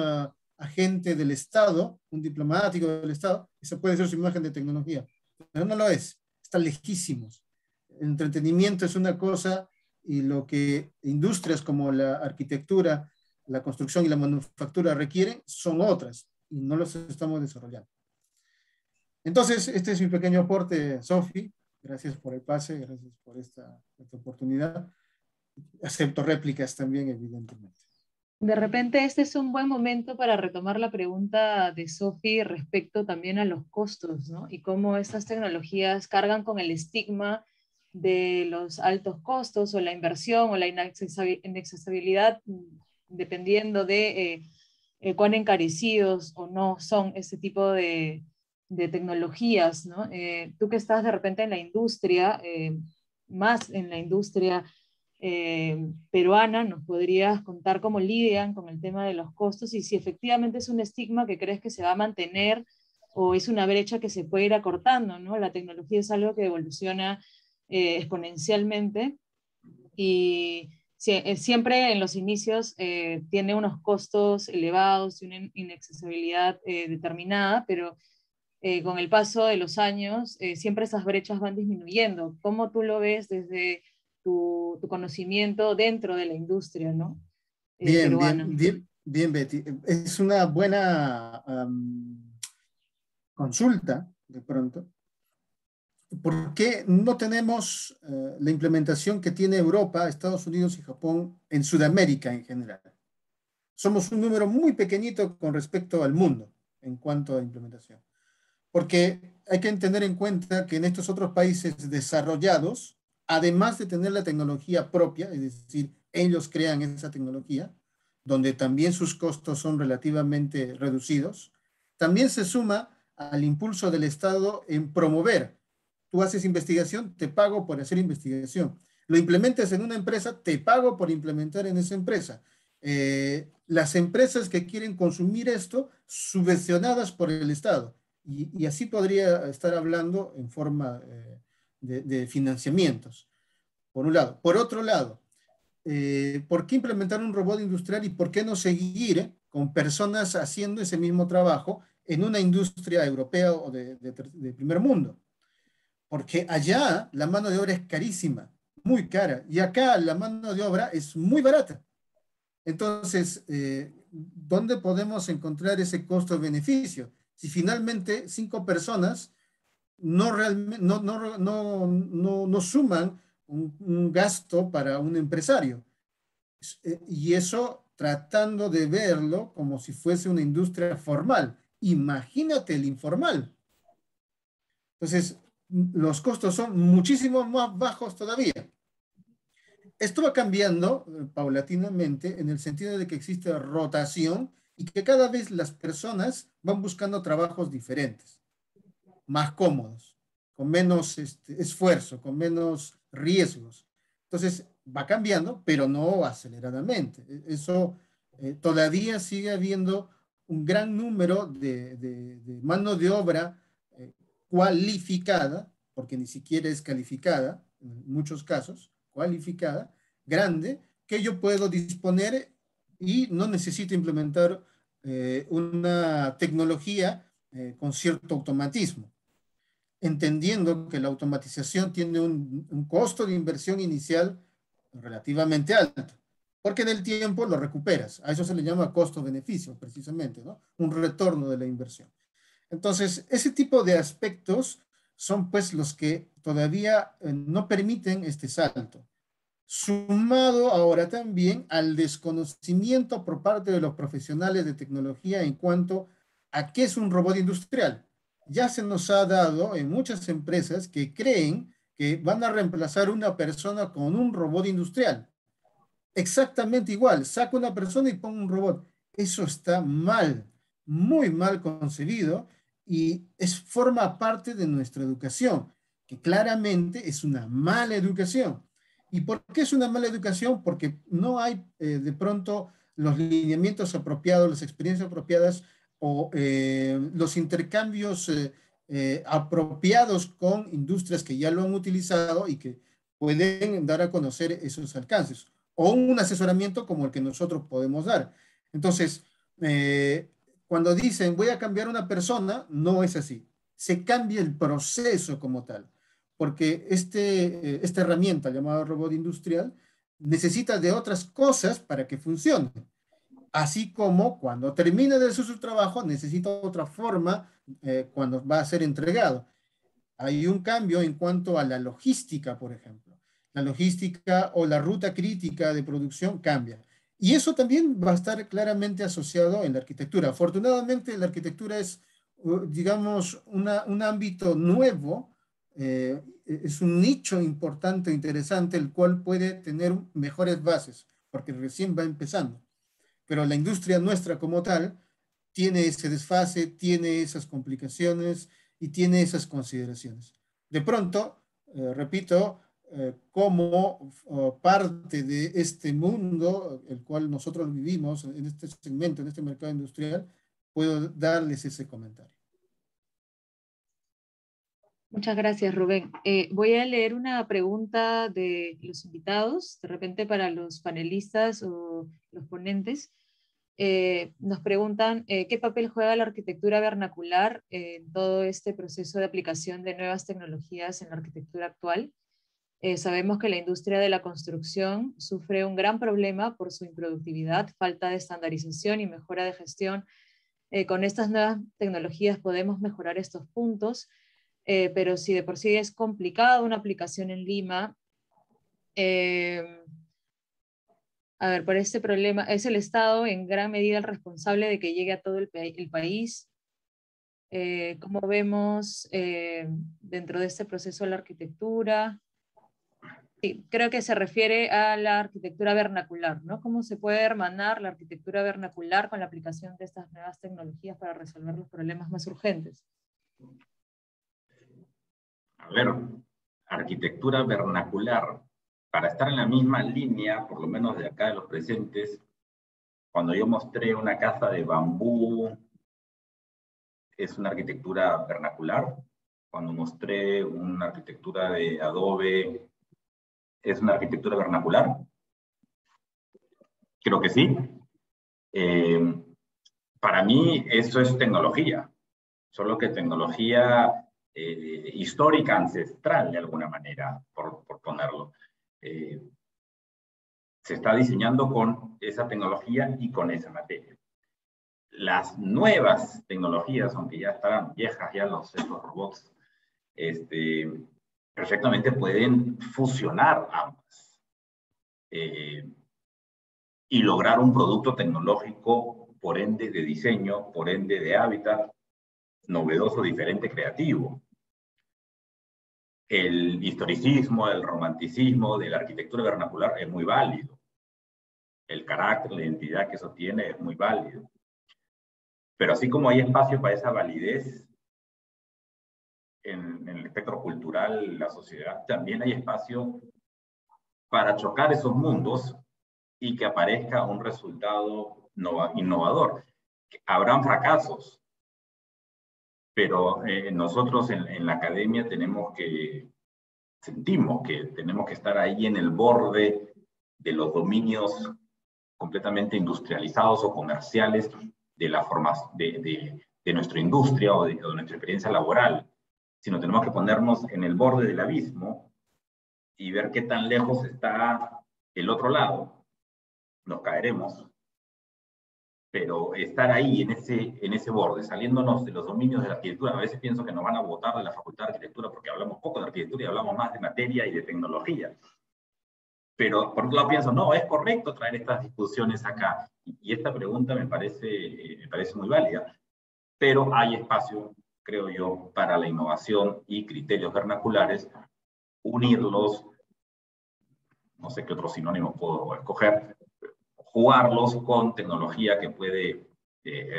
agente del Estado, un diplomático del Estado, esa puede ser su imagen de tecnología, pero no lo es, están lejísimos. El entretenimiento es una cosa y lo que industrias como la arquitectura, la construcción y la manufactura requieren son otras y no los estamos desarrollando. Entonces, este es mi pequeño aporte, Sofi. Gracias por el pase, gracias por esta oportunidad. Acepto réplicas también, evidentemente. De repente este es un buen momento para retomar la pregunta de Sofi respecto también a los costos, ¿no? Y cómo estas tecnologías cargan con el estigma de los altos costos o la inversión o la inaccesibilidad, dependiendo de cuán encarecidos o no son ese tipo de tecnologías, ¿no? Tú que estás de repente en la industria, más en la industria peruana, ¿nos podrías contar cómo lidian con el tema de los costos y si efectivamente es un estigma que crees que se va a mantener o es una brecha que se puede ir acortando, ¿no? La tecnología es algo que evoluciona exponencialmente y siempre en los inicios tiene unos costos elevados y una inaccesibilidad determinada, pero con el paso de los años siempre esas brechas van disminuyendo. ¿Cómo tú lo ves desde tu conocimiento dentro de la industria, ¿no? Peruana? Bien, Betty. Es una buena consulta, de pronto. ¿Por qué no tenemos la implementación que tiene Europa, Estados Unidos y Japón en Sudamérica en general? Somos un número muy pequeñito con respecto al mundo en cuanto a implementación. Porque hay que tener en cuenta que en estos otros países desarrollados, además de tener la tecnología propia, es decir, ellos crean esa tecnología, donde también sus costos son relativamente reducidos, también se suma al impulso del Estado en promover. Tú haces investigación, te pago por hacer investigación. Lo implementas en una empresa, te pago por implementar en esa empresa. Las empresas que quieren consumir esto, subvencionadas por el Estado. Y así podría estar hablando en forma de financiamientos, por un lado. Por otro lado, ¿por qué implementar un robot industrial y por qué no seguir con personas haciendo ese mismo trabajo en una industria europea o de primer mundo? Porque allá la mano de obra es carísima, muy cara, y acá la mano de obra es muy barata. Entonces, ¿dónde podemos encontrar ese costo-beneficio? Si finalmente 5 personas no suman un gasto para un empresario. Y eso tratando de verlo como si fuese una industria formal. Imagínate el informal. Entonces, los costos son muchísimo más bajos todavía. Esto va cambiando paulatinamente en el sentido de que existe rotación y que cada vez las personas van buscando trabajos diferentes, más cómodos, con menos esfuerzo, con menos riesgos. Entonces va cambiando, pero no aceleradamente. Eso todavía sigue habiendo un gran número de mano de obra cualificada, porque ni siquiera es calificada, en muchos casos, cualificada, grande, que yo puedo disponer y no necesito implementar una tecnología con cierto automatismo, entendiendo que la automatización tiene un costo de inversión inicial relativamente alto, porque en el tiempo lo recuperas. A eso se le llama costo-beneficio, precisamente, ¿no? Un retorno de la inversión. Entonces, ese tipo de aspectos son pues los que todavía no permiten este salto. Sumado ahora también al desconocimiento por parte de los profesionales de tecnología en cuanto a qué es un robot industrial. Ya se nos ha dado en muchas empresas que creen que van a reemplazar una persona con un robot industrial. Exactamente igual, saca una persona y pone un robot. Eso está mal, muy mal concebido y forma parte de nuestra educación, que claramente es una mala educación. ¿Y por qué es una mala educación? Porque no hay de pronto los lineamientos apropiados, las experiencias apropiadas o los intercambios apropiados con industrias que ya lo han utilizado y que pueden dar a conocer esos alcances, o un asesoramiento como el que nosotros podemos dar. Entonces, cuando dicen voy a cambiar una persona, no es así. Se cambia el proceso como tal, porque esta herramienta llamada robot industrial necesita de otras cosas para que funcione. Así como cuando termina de hacer su trabajo, necesita otra forma cuando va a ser entregado. Hay un cambio en cuanto a la logística, por ejemplo. La logística o la ruta crítica de producción cambia. Y eso también va a estar claramente asociado en la arquitectura. Afortunadamente, la arquitectura es, digamos, un ámbito nuevo, es un nicho importante, interesante, el cual puede tener mejores bases, porque recién va empezando. Pero la industria nuestra como tal tiene ese desfase, tiene esas complicaciones y tiene esas consideraciones. De pronto, repito, como parte de este mundo, el cual nosotros vivimos en este segmento, en este mercado industrial, puedo darles ese comentario. Muchas gracias, Rubén. Voy a leer una pregunta de los invitados, de repente para los panelistas o los ponentes. Nos preguntan qué papel juega la arquitectura vernacular en todo este proceso de aplicación de nuevas tecnologías en la arquitectura actual. Sabemos que la industria de la construcción sufre un gran problema por su improductividad, falta de estandarización y mejora de gestión. Con estas nuevas tecnologías podemos mejorar estos puntos, pero si de por sí es complicado una aplicación en Lima, a ver, por este problema, ¿es el Estado en gran medida el responsable de que llegue a todo el país? ¿Cómo vemos dentro de este proceso la arquitectura? Sí, creo que se refiere a la arquitectura vernacular, ¿no? ¿Cómo se puede hermanar la arquitectura vernacular con la aplicación de estas nuevas tecnologías para resolver los problemas más urgentes? A ver, arquitectura vernacular. Para estar en la misma línea, por lo menos de acá de los presentes, cuando yo mostré una casa de bambú, es una arquitectura vernacular. Cuando mostré una arquitectura de adobe, ¿es una arquitectura vernacular? Creo que sí. Para mí eso es tecnología, solo que tecnología histórica, ancestral de alguna manera, por ponerlo. Se está diseñando con esa tecnología y con esa materia. Las nuevas tecnologías, aunque ya estarán viejas ya estos robots, perfectamente pueden fusionar ambas y lograr un producto tecnológico, por ende de diseño, por ende de hábitat, novedoso, diferente, creativo. El historicismo, el romanticismo de la arquitectura vernacular es muy válido. El carácter, la identidad que eso tiene es muy válido. Pero así como hay espacio para esa validez en el espectro cultural, la sociedad, también hay espacio para chocar esos mundos y que aparezca un resultado innovador. Habrán fracasos, pero nosotros en la academia sentimos que tenemos que estar ahí en el borde de los dominios completamente industrializados o comerciales de nuestra industria o de nuestra experiencia laboral, sino tenemos que ponernos en el borde del abismo y ver qué tan lejos está el otro lado. Nos caeremos, pero estar ahí en ese borde, saliéndonos de los dominios de la arquitectura. A veces pienso que nos van a botar de la Facultad de Arquitectura porque hablamos poco de arquitectura y hablamos más de materia y de tecnología. Pero por otro lado pienso, no, es correcto traer estas discusiones acá. Y esta pregunta me parece muy válida. Pero hay espacio, creo yo, para la innovación y criterios vernaculares, unirlos, no sé qué otro sinónimo puedo escoger, jugarlos con tecnología que puede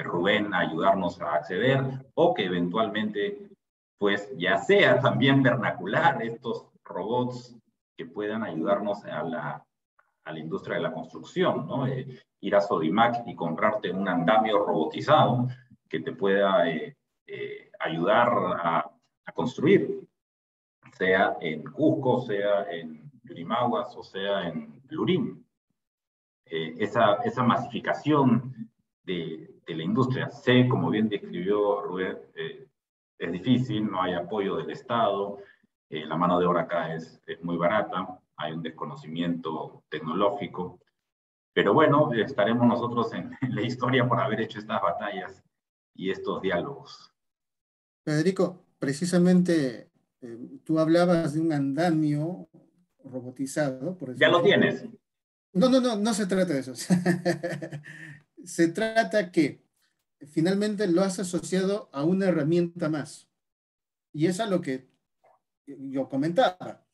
Rubén ayudarnos a acceder, o que eventualmente pues ya sea también vernacular estos robots que puedan ayudarnos a la industria de la construcción, ¿no? Ir a Sodimac y comprarte un andamio robotizado que te pueda ayudar a construir, sea en Cusco, sea en Yurimaguas o sea en Lurín. Esa masificación de la industria, como bien describió Rubén, es difícil, no hay apoyo del Estado, la mano de obra acá es muy barata, hay un desconocimiento tecnológico, pero bueno, estaremos nosotros en la historia por haber hecho estas batallas y estos diálogos. Federico, precisamente tú hablabas de un andamio robotizado, por Ya decirlo lo así. tienes. No se trata de eso. Se trata que finalmente lo has asociado a una herramienta más. Y es a lo que yo comentaba.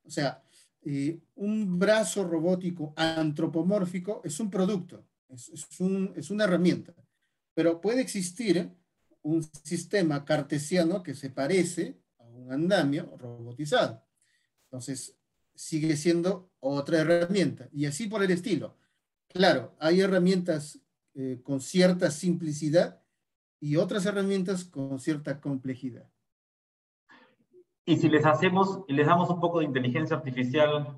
O sea, un brazo robótico antropomórfico es un producto, es una herramienta, pero puede existir un sistema cartesiano que se parece a un andamio robotizado. Entonces, sigue siendo otra herramienta, y así por el estilo. Claro, hay herramientas con cierta simplicidad y otras herramientas con cierta complejidad. Y si les damos un poco de inteligencia artificial.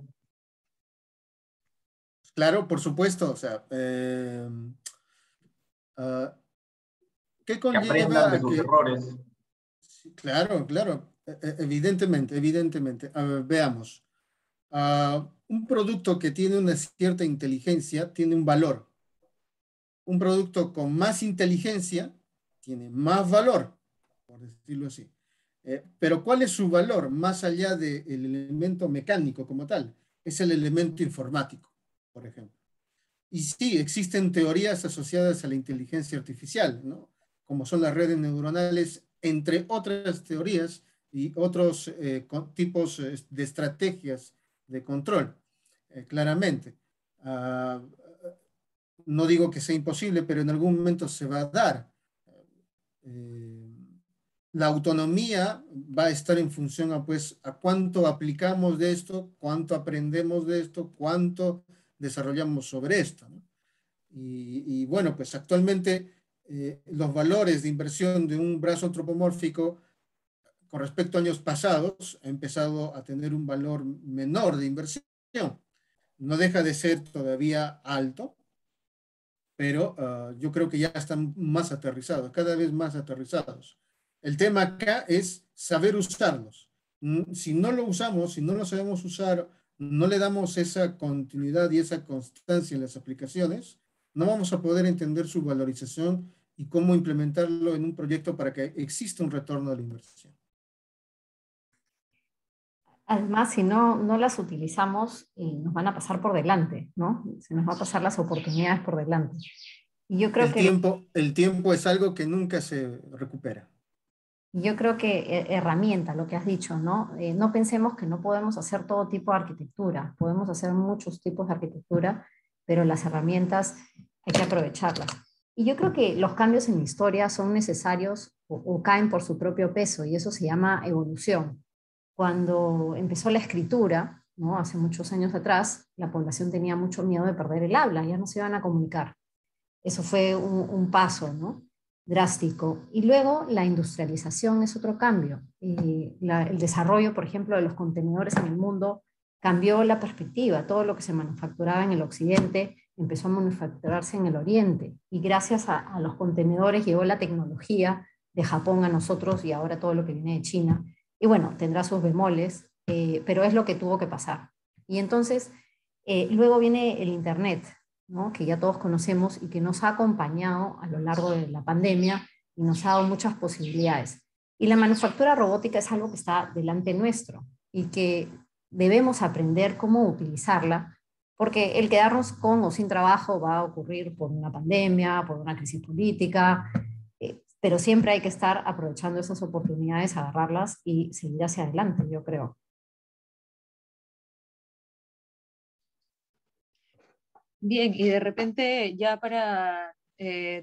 Claro, por supuesto, o sea, ¿qué Que aprendan conlleva de a sus que... errores. Claro, claro, evidentemente. A ver, veamos. Un producto que tiene una cierta inteligencia tiene un valor. Un producto con más inteligencia tiene más valor, por decirlo así. Pero ¿cuál es su valor más allá del elemento mecánico como tal? Es el elemento informático, por ejemplo. Y sí, existen teorías asociadas a la inteligencia artificial, ¿no? Como son las redes neuronales, entre otras teorías y otros tipos de estrategias de control, claramente. No digo que sea imposible, pero en algún momento se va a dar. La autonomía va a estar en función a cuánto aplicamos de esto, cuánto aprendemos de esto, cuánto desarrollamos sobre esto, ¿no? Y bueno, pues actualmente los valores de inversión de un brazo antropomórfico con respecto a años pasados ha empezado a tener un valor menor de inversión. No deja de ser todavía alto, pero yo creo que ya están más aterrizados, cada vez más aterrizados. El tema acá es saber usarlos. Si no lo usamos, si no lo sabemos usar, no le damos esa continuidad y esa constancia en las aplicaciones, no vamos a poder entender su valorización y cómo implementarlo en un proyecto para que exista un retorno de la inversión. Además, si no las utilizamos, nos van a pasar por delante, ¿no? Se nos va a pasar las oportunidades por delante. Y yo creo el tiempo es algo que nunca se recupera. Yo creo que herramienta, lo que has dicho, ¿no? No pensemos que no podemos hacer todo tipo de arquitectura, podemos hacer muchos tipos de arquitectura, pero las herramientas hay que aprovecharlas. Y yo creo que los cambios en la historia son necesarios o caen por su propio peso, y eso se llama evolución. Cuando empezó la escritura, ¿no? Hace muchos años atrás, la población tenía mucho miedo de perder el habla, ya no se iban a comunicar. Eso fue un paso, ¿no? Drástico. Y luego la industrialización es otro cambio. El desarrollo, por ejemplo, de los contenedores en el mundo cambió la perspectiva. Todo lo que se manufacturaba en el occidente empezó a manufacturarse en el oriente. Y gracias a los contenedores llegó la tecnología de Japón a nosotros y ahora todo lo que viene de China. Y bueno, tendrá sus bemoles, pero es lo que tuvo que pasar. Y entonces, luego viene el Internet, ¿no? Que ya todos conocemos y que nos ha acompañado a lo largo de la pandemia y nos ha dado muchas posibilidades. Y la manufactura robótica es algo que está delante nuestro y que debemos aprender cómo utilizarla, porque el quedarnos con o sin trabajo va a ocurrir por una pandemia, por una crisis política, pero siempre hay que estar aprovechando esas oportunidades, agarrarlas y seguir hacia adelante, yo creo. Bien, y de repente ya para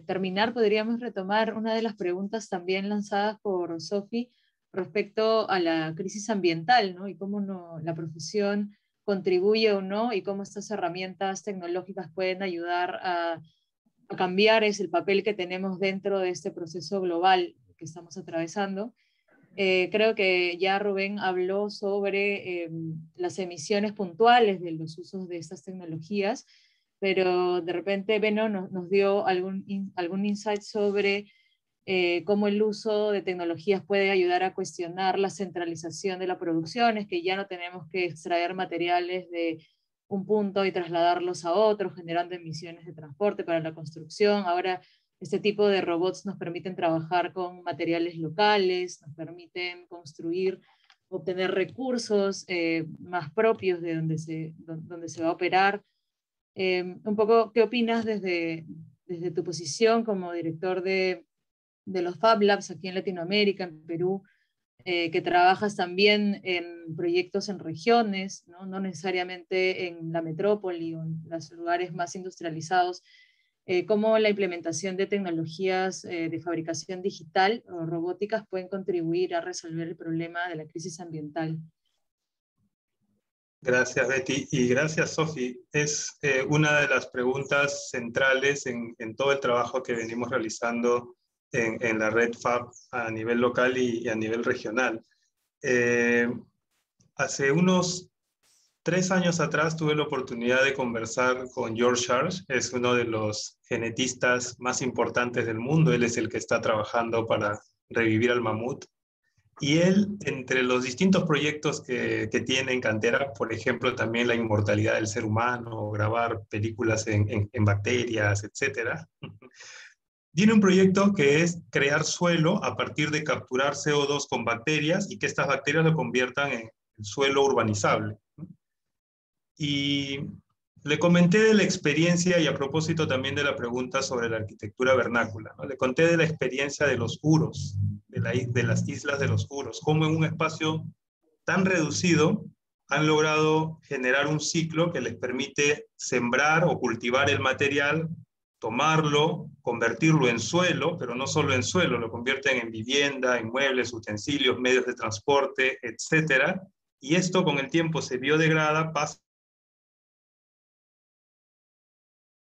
terminar podríamos retomar una de las preguntas también lanzadas por Sofi respecto a la crisis ambiental, ¿no? Y cómo la profesión contribuye o no, y cómo estas herramientas tecnológicas pueden ayudar a cambiar el papel que tenemos dentro de este proceso global. que estamos atravesando. Creo que ya Rubén habló sobre las emisiones puntuales de los usos de estas tecnologías, pero de repente Beno nos dio algún insight sobre cómo el uso de tecnologías puede ayudar a cuestionar la centralización de la producción, es que ya no tenemos que extraer materiales de un punto y trasladarlos a otro, generando emisiones de transporte para la construcción. Ahora este tipo de robots nos permiten trabajar con materiales locales, nos permiten construir, obtener recursos más propios de donde se va a operar. Un poco, ¿qué opinas desde tu posición como director de los Fab Labs aquí en Latinoamérica, en Perú, que trabajas también en proyectos en regiones, no necesariamente en la metrópoli o en los lugares más industrializados? Cómo la implementación de tecnologías de fabricación digital o robóticas pueden contribuir a resolver el problema de la crisis ambiental. Gracias, Betty, y gracias, Sofi. Es una de las preguntas centrales en todo el trabajo que venimos realizando en la red FAB a nivel local y a nivel regional. Hace unos 3 años atrás tuve la oportunidad de conversar con George Church, es uno de los genetistas más importantes del mundo. Él es el que está trabajando para revivir al mamut. Y él, entre los distintos proyectos que tiene en cantera, por ejemplo, también la inmortalidad del ser humano, grabar películas en bacterias, etc., tiene un proyecto que es crear suelo a partir de capturar CO2 con bacterias y que estas bacterias lo conviertan en suelo urbanizable. Y le comenté de la experiencia, y a propósito también de la pregunta sobre la arquitectura vernácula, ¿no? Le conté de la experiencia de los huros, de las islas de los huros, cómo en un espacio tan reducido han logrado generar un ciclo que les permite sembrar o cultivar el material, tomarlo, convertirlo en suelo, pero no solo en suelo, lo convierten en vivienda, en muebles, utensilios, medios de transporte, etc. Y esto con el tiempo se biodegrada, pasa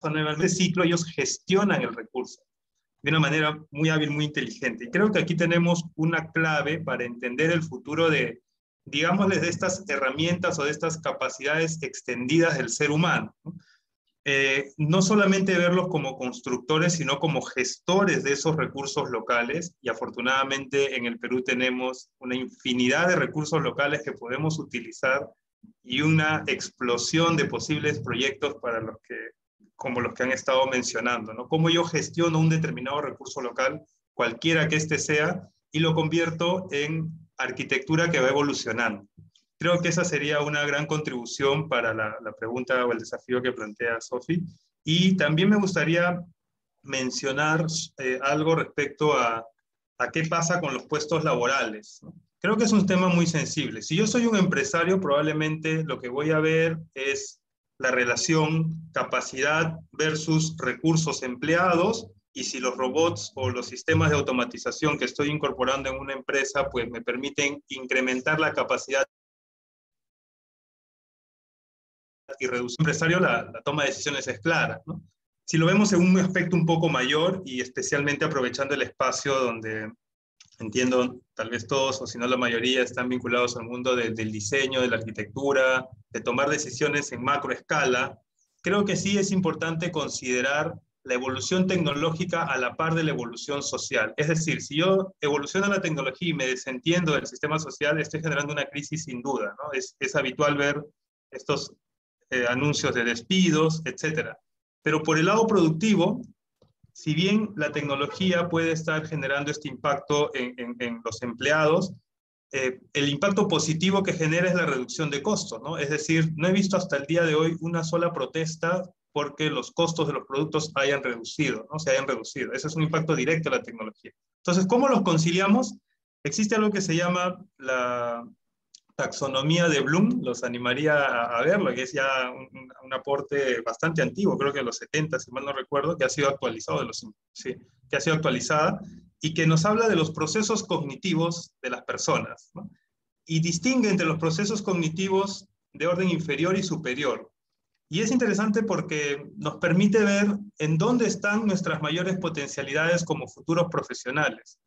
nuevamente el ciclo, ellos gestionan el recurso de una manera muy hábil, muy inteligente. Y creo que aquí tenemos una clave para entender el futuro de, digámosles, de estas herramientas o de estas capacidades extendidas del ser humano, ¿no? No solamente verlos como constructores, sino como gestores de esos recursos locales, y afortunadamente en el Perú tenemos una infinidad de recursos locales que podemos utilizar y una explosión de posibles proyectos para los que, como los que han estado mencionando, ¿no? Cómo yo gestiono un determinado recurso local, cualquiera que éste sea, y lo convierto en arquitectura que va evolucionando. Creo que esa sería una gran contribución para la pregunta o el desafío que plantea Sofi. Y también me gustaría mencionar algo respecto a qué pasa con los puestos laborales, ¿no? Creo que es un tema muy sensible. Si yo soy un empresario, probablemente lo que voy a ver es la relación capacidad versus recursos empleados, y si los robots o los sistemas de automatización que estoy incorporando en una empresa pues me permiten incrementar la capacidad y reducir empresario, la toma de decisiones es clara, ¿no? Si lo vemos en un aspecto un poco mayor, y especialmente aprovechando el espacio donde entiendo tal vez todos, o si no la mayoría, están vinculados al mundo del diseño, de la arquitectura, de tomar decisiones en macro escala, creo que sí es importante considerar la evolución tecnológica a la par de la evolución social. Es decir, si yo evoluciono la tecnología y me desentiendo del sistema social, estoy generando una crisis sin duda, ¿no? Es habitual ver estos anuncios de despidos, etc. Pero por el lado productivo, si bien la tecnología puede estar generando este impacto en los empleados, el impacto positivo que genera es la reducción de costos, ¿no? Es decir, no he visto hasta el día de hoy una sola protesta porque los costos de los productos hayan reducido, ¿no? Se hayan reducido. Ese es un impacto directo de la tecnología. Entonces, ¿cómo los conciliamos? Existe algo que se llama la taxonomía de Bloom, los animaría a verlo, que es ya un aporte bastante antiguo, creo que de los 70, si mal no recuerdo, que ha sido actualizado, que ha sido actualizada, y que nos habla de los procesos cognitivos de las personas, ¿no? Y distingue entre los procesos cognitivos de orden inferior y superior. Y es interesante porque nos permite ver en dónde están nuestras mayores potencialidades como futuros profesionales.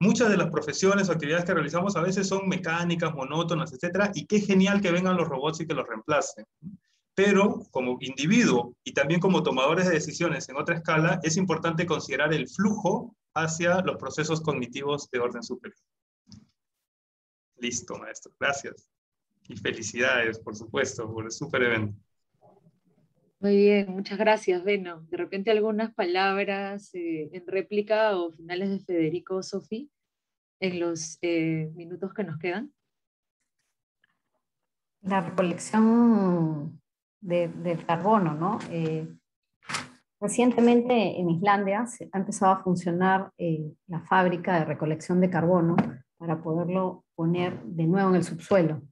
muchas de las profesiones o actividades que realizamos a veces son mecánicas, monótonas, etcétera, y qué genial que vengan los robots y que los reemplacen. Pero como individuo y también como tomadores de decisiones en otra escala, es importante considerar el flujo hacia los procesos cognitivos de orden superior. Listo, maestro. Gracias. Y felicidades, por supuesto, por el super evento. Muy bien, muchas gracias, Beno. De repente algunas palabras en réplica o finales de Federico o Sofi en los minutos que nos quedan. La recolección del carbono, ¿no? Recientemente en Islandia ha empezado a funcionar la fábrica de recolección de carbono para poderlo poner de nuevo en el subsuelo,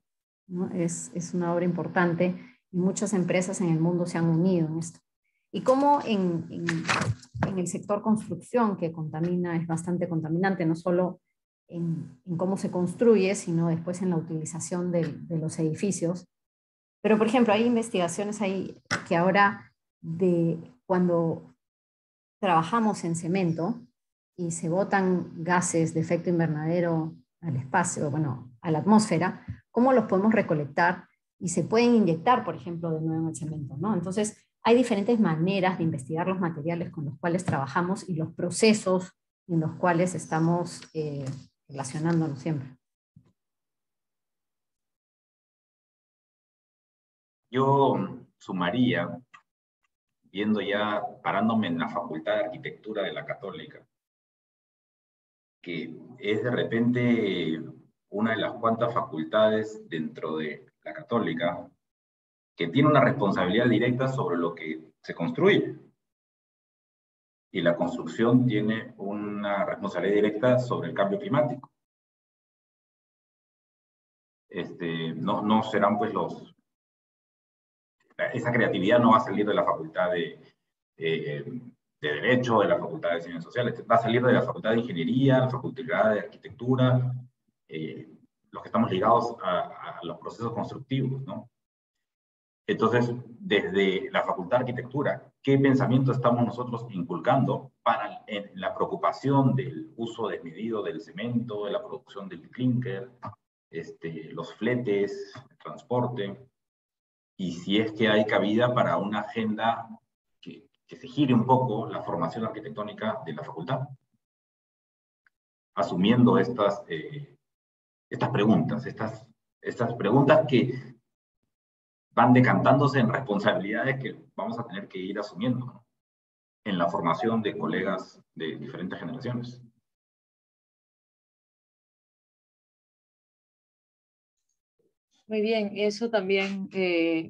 ¿no? Es una obra importante y muchas empresas en el mundo se han unido en esto. Y como en el sector construcción, que contamina, es bastante contaminante, no solo en cómo se construye, sino después en la utilización de los edificios. Pero, por ejemplo, hay investigaciones ahí que ahora cuando trabajamos en cemento y se botan gases de efecto invernadero al espacio, bueno, a la atmósfera, ¿cómo los podemos recolectar? Y se pueden inyectar, por ejemplo, de nuevo en el cemento, ¿no? Entonces, hay diferentes maneras de investigar los materiales con los cuales trabajamos y los procesos en los cuales estamos relacionándonos siempre. Yo sumaría, viendo ya, parándome en la Facultad de Arquitectura de la Católica, que es de repente una de las cuantas facultades dentro de la Católica que tiene una responsabilidad directa sobre lo que se construye. Y la construcción tiene una responsabilidad directa sobre el cambio climático. No serán pues esa creatividad no va a salir de la Facultad de Derecho, de la Facultad de Ciencias Sociales, va a salir de la Facultad de Ingeniería, la Facultad de Arquitectura, los que estamos ligados a los procesos constructivos, ¿no? Entonces, desde la Facultad de Arquitectura, ¿qué pensamiento estamos nosotros inculcando para la preocupación del uso desmedido del cemento, de la producción del clinker, los fletes, el transporte? Y si es que hay cabida para una agenda que se gire un poco la formación arquitectónica de la facultad, asumiendo estas preguntas, estas preguntas que van decantándose en responsabilidades que vamos a tener que ir asumiendo, ¿no?, en la formación de colegas de diferentes generaciones. Muy bien, eso también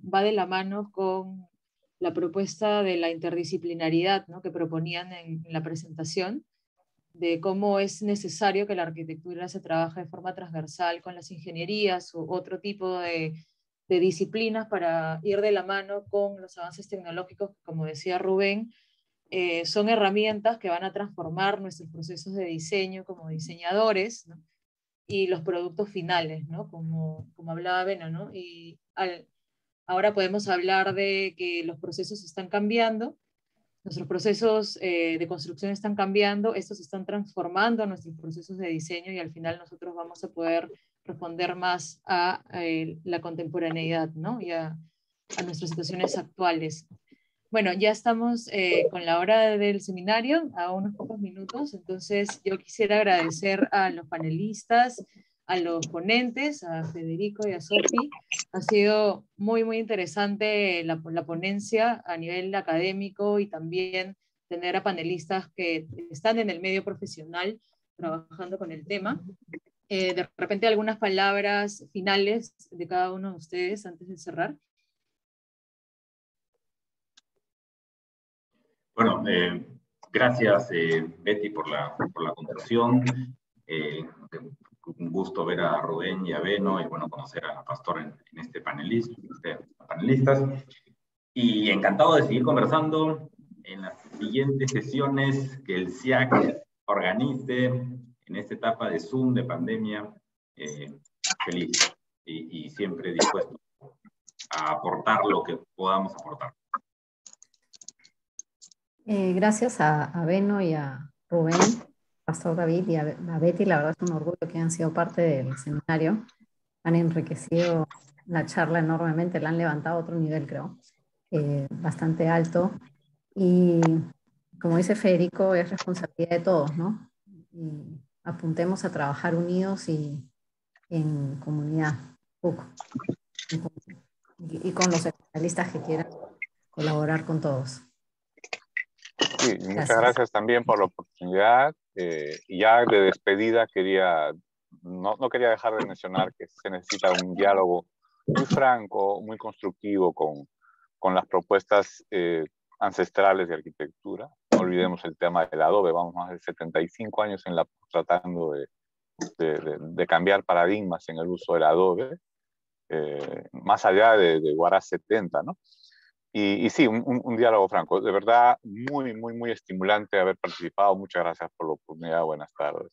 va de la mano con la propuesta de la interdisciplinaridad, ¿no?, que proponían en la presentación, de cómo es necesario que la arquitectura se trabaje de forma transversal con las ingenierías u otro tipo de disciplinas para ir de la mano con los avances tecnológicos, que, como decía Rubén, son herramientas que van a transformar nuestros procesos de diseño como diseñadores, ¿no?, y los productos finales, ¿no?, como hablaba Beno, ¿no? Y ahora podemos hablar de que los procesos están cambiando, nuestros procesos de construcción están cambiando, estos están transformando nuestros procesos de diseño y al final nosotros vamos a poder responder más a la contemporaneidad, ¿no?, y a nuestras situaciones actuales. Bueno, ya estamos con la hora del seminario, a unos pocos minutos, entonces yo quisiera agradecer a los panelistas, a los ponentes, a Federico y a Sofi. Ha sido muy, muy interesante la ponencia a nivel académico y también tener a panelistas que están en el medio profesional trabajando con el tema. De repente algunas palabras finales de cada uno de ustedes antes de cerrar. Bueno, gracias Betty por la contribución. Un gusto ver a Rubén y a Beno y bueno, conocer a Pastor en este panelistas. Y encantado de seguir conversando en las siguientes sesiones que el SIAC organice en esta etapa de Zoom, de pandemia. Feliz y siempre dispuesto a aportar lo que podamos aportar. Gracias a Beno y a Rubén Pastor David y a Betty, la verdad es un orgullo que han sido parte del seminario. Han enriquecido la charla enormemente, la han levantado a otro nivel, creo, bastante alto. Y como dice Federico, es responsabilidad de todos, ¿no? Y apuntemos a trabajar unidos y en comunidad, y con los especialistas que quieran colaborar con todos. Sí, muchas gracias también por la oportunidad. Y ya de despedida no quería dejar de mencionar que se necesita un diálogo muy franco, muy constructivo con las propuestas ancestrales de arquitectura. No olvidemos el tema del adobe, vamos más de 75 años tratando de cambiar paradigmas en el uso del adobe, más allá de Huaraz 70, ¿no? Y sí, un diálogo franco. De verdad, muy, muy, muy estimulante haber participado. Muchas gracias por la oportunidad. Buenas tardes.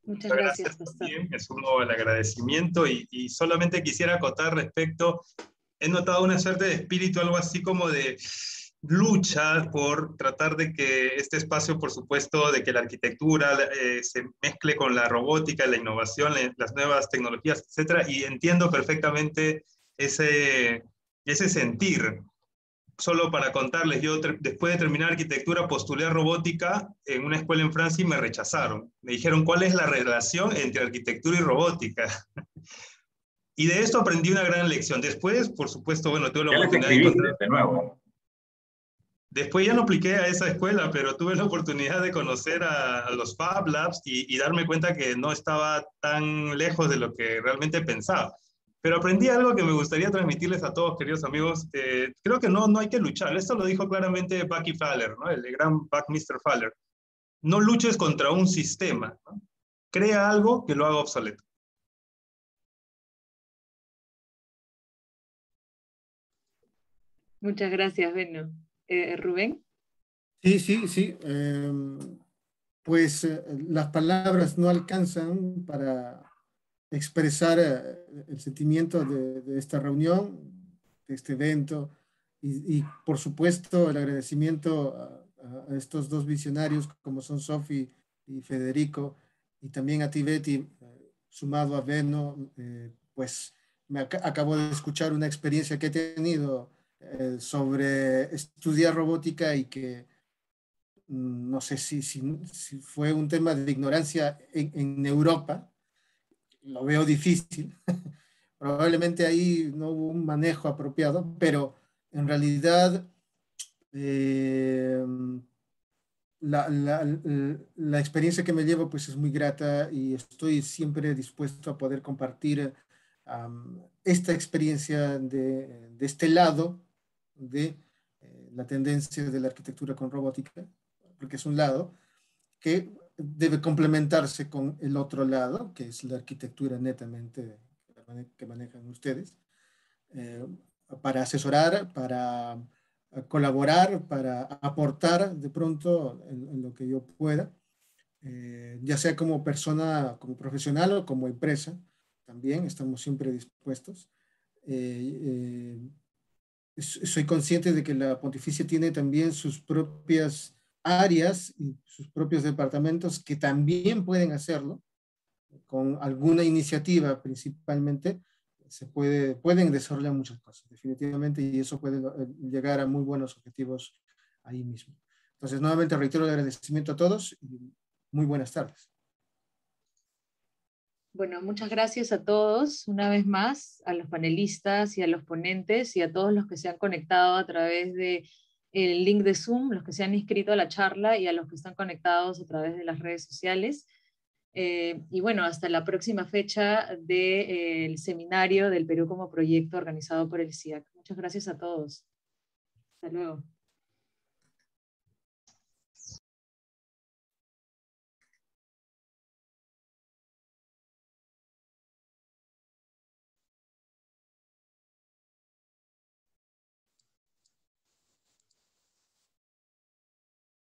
Muchas gracias, también. Me sumo al agradecimiento y solamente quisiera acotar respecto, he notado una suerte de espíritu, algo así como de lucha por tratar de que este espacio, por supuesto, de que la arquitectura se mezcle con la robótica, la innovación, las nuevas tecnologías, etcétera, y entiendo perfectamente ese sentir. Solo para contarles, yo después de terminar arquitectura postulé a robótica en una escuela en Francia y me rechazaron. Me dijeron, ¿cuál es la relación entre arquitectura y robótica? Y de esto aprendí una gran lección. Después, por supuesto, bueno, tuve la oportunidad de encontrar... de nuevo. Después ya no apliqué a esa escuela, pero tuve la oportunidad de conocer a los Fab Labs y darme cuenta que no estaba tan lejos de lo que realmente pensaba. Pero aprendí algo que me gustaría transmitirles a todos, queridos amigos. Creo que no hay que luchar. Esto lo dijo claramente Bucky Fowler, ¿no? El gran Buckminster Fuller. No luches contra un sistema, ¿no? Crea algo que lo haga obsoleto. Muchas gracias, Beno. ¿Rubén? Sí. Pues las palabras no alcanzan para expresar el sentimiento de esta reunión, de este evento, y por supuesto el agradecimiento a estos dos visionarios como son Sofi y Federico, y también a ti, Betty, sumado a Beno. Pues acabo de escuchar una experiencia que he tenido sobre estudiar robótica y que no sé si fue un tema de ignorancia en Europa. Lo veo difícil. Probablemente ahí no hubo un manejo apropiado, pero en realidad la experiencia que me llevo pues es muy grata y estoy siempre dispuesto a poder compartir esta experiencia de este lado de la tendencia de la arquitectura con robótica, porque es un lado que debe complementarse con el otro lado, que es la arquitectura netamente que manejan ustedes, para asesorar, para colaborar, para aportar de pronto en lo que yo pueda, ya sea como persona, como profesional o como empresa. También estamos siempre dispuestos. Soy consciente de que la Pontificia tiene también sus propias áreas y sus propios departamentos que también pueden hacerlo con alguna iniciativa principalmente. Pueden desarrollar muchas cosas definitivamente, y eso puede llegar a muy buenos objetivos ahí mismo. Entonces nuevamente reitero el agradecimiento a todos y muy buenas tardes. Bueno, muchas gracias a todos, una vez más, a los panelistas y a los ponentes y a todos los que se han conectado a través del link de Zoom, los que se han inscrito a la charla y a los que están conectados a través de las redes sociales. Y bueno, hasta la próxima fecha del seminario del Perú como proyecto organizado por el SIAC. Muchas gracias a todos. Hasta luego.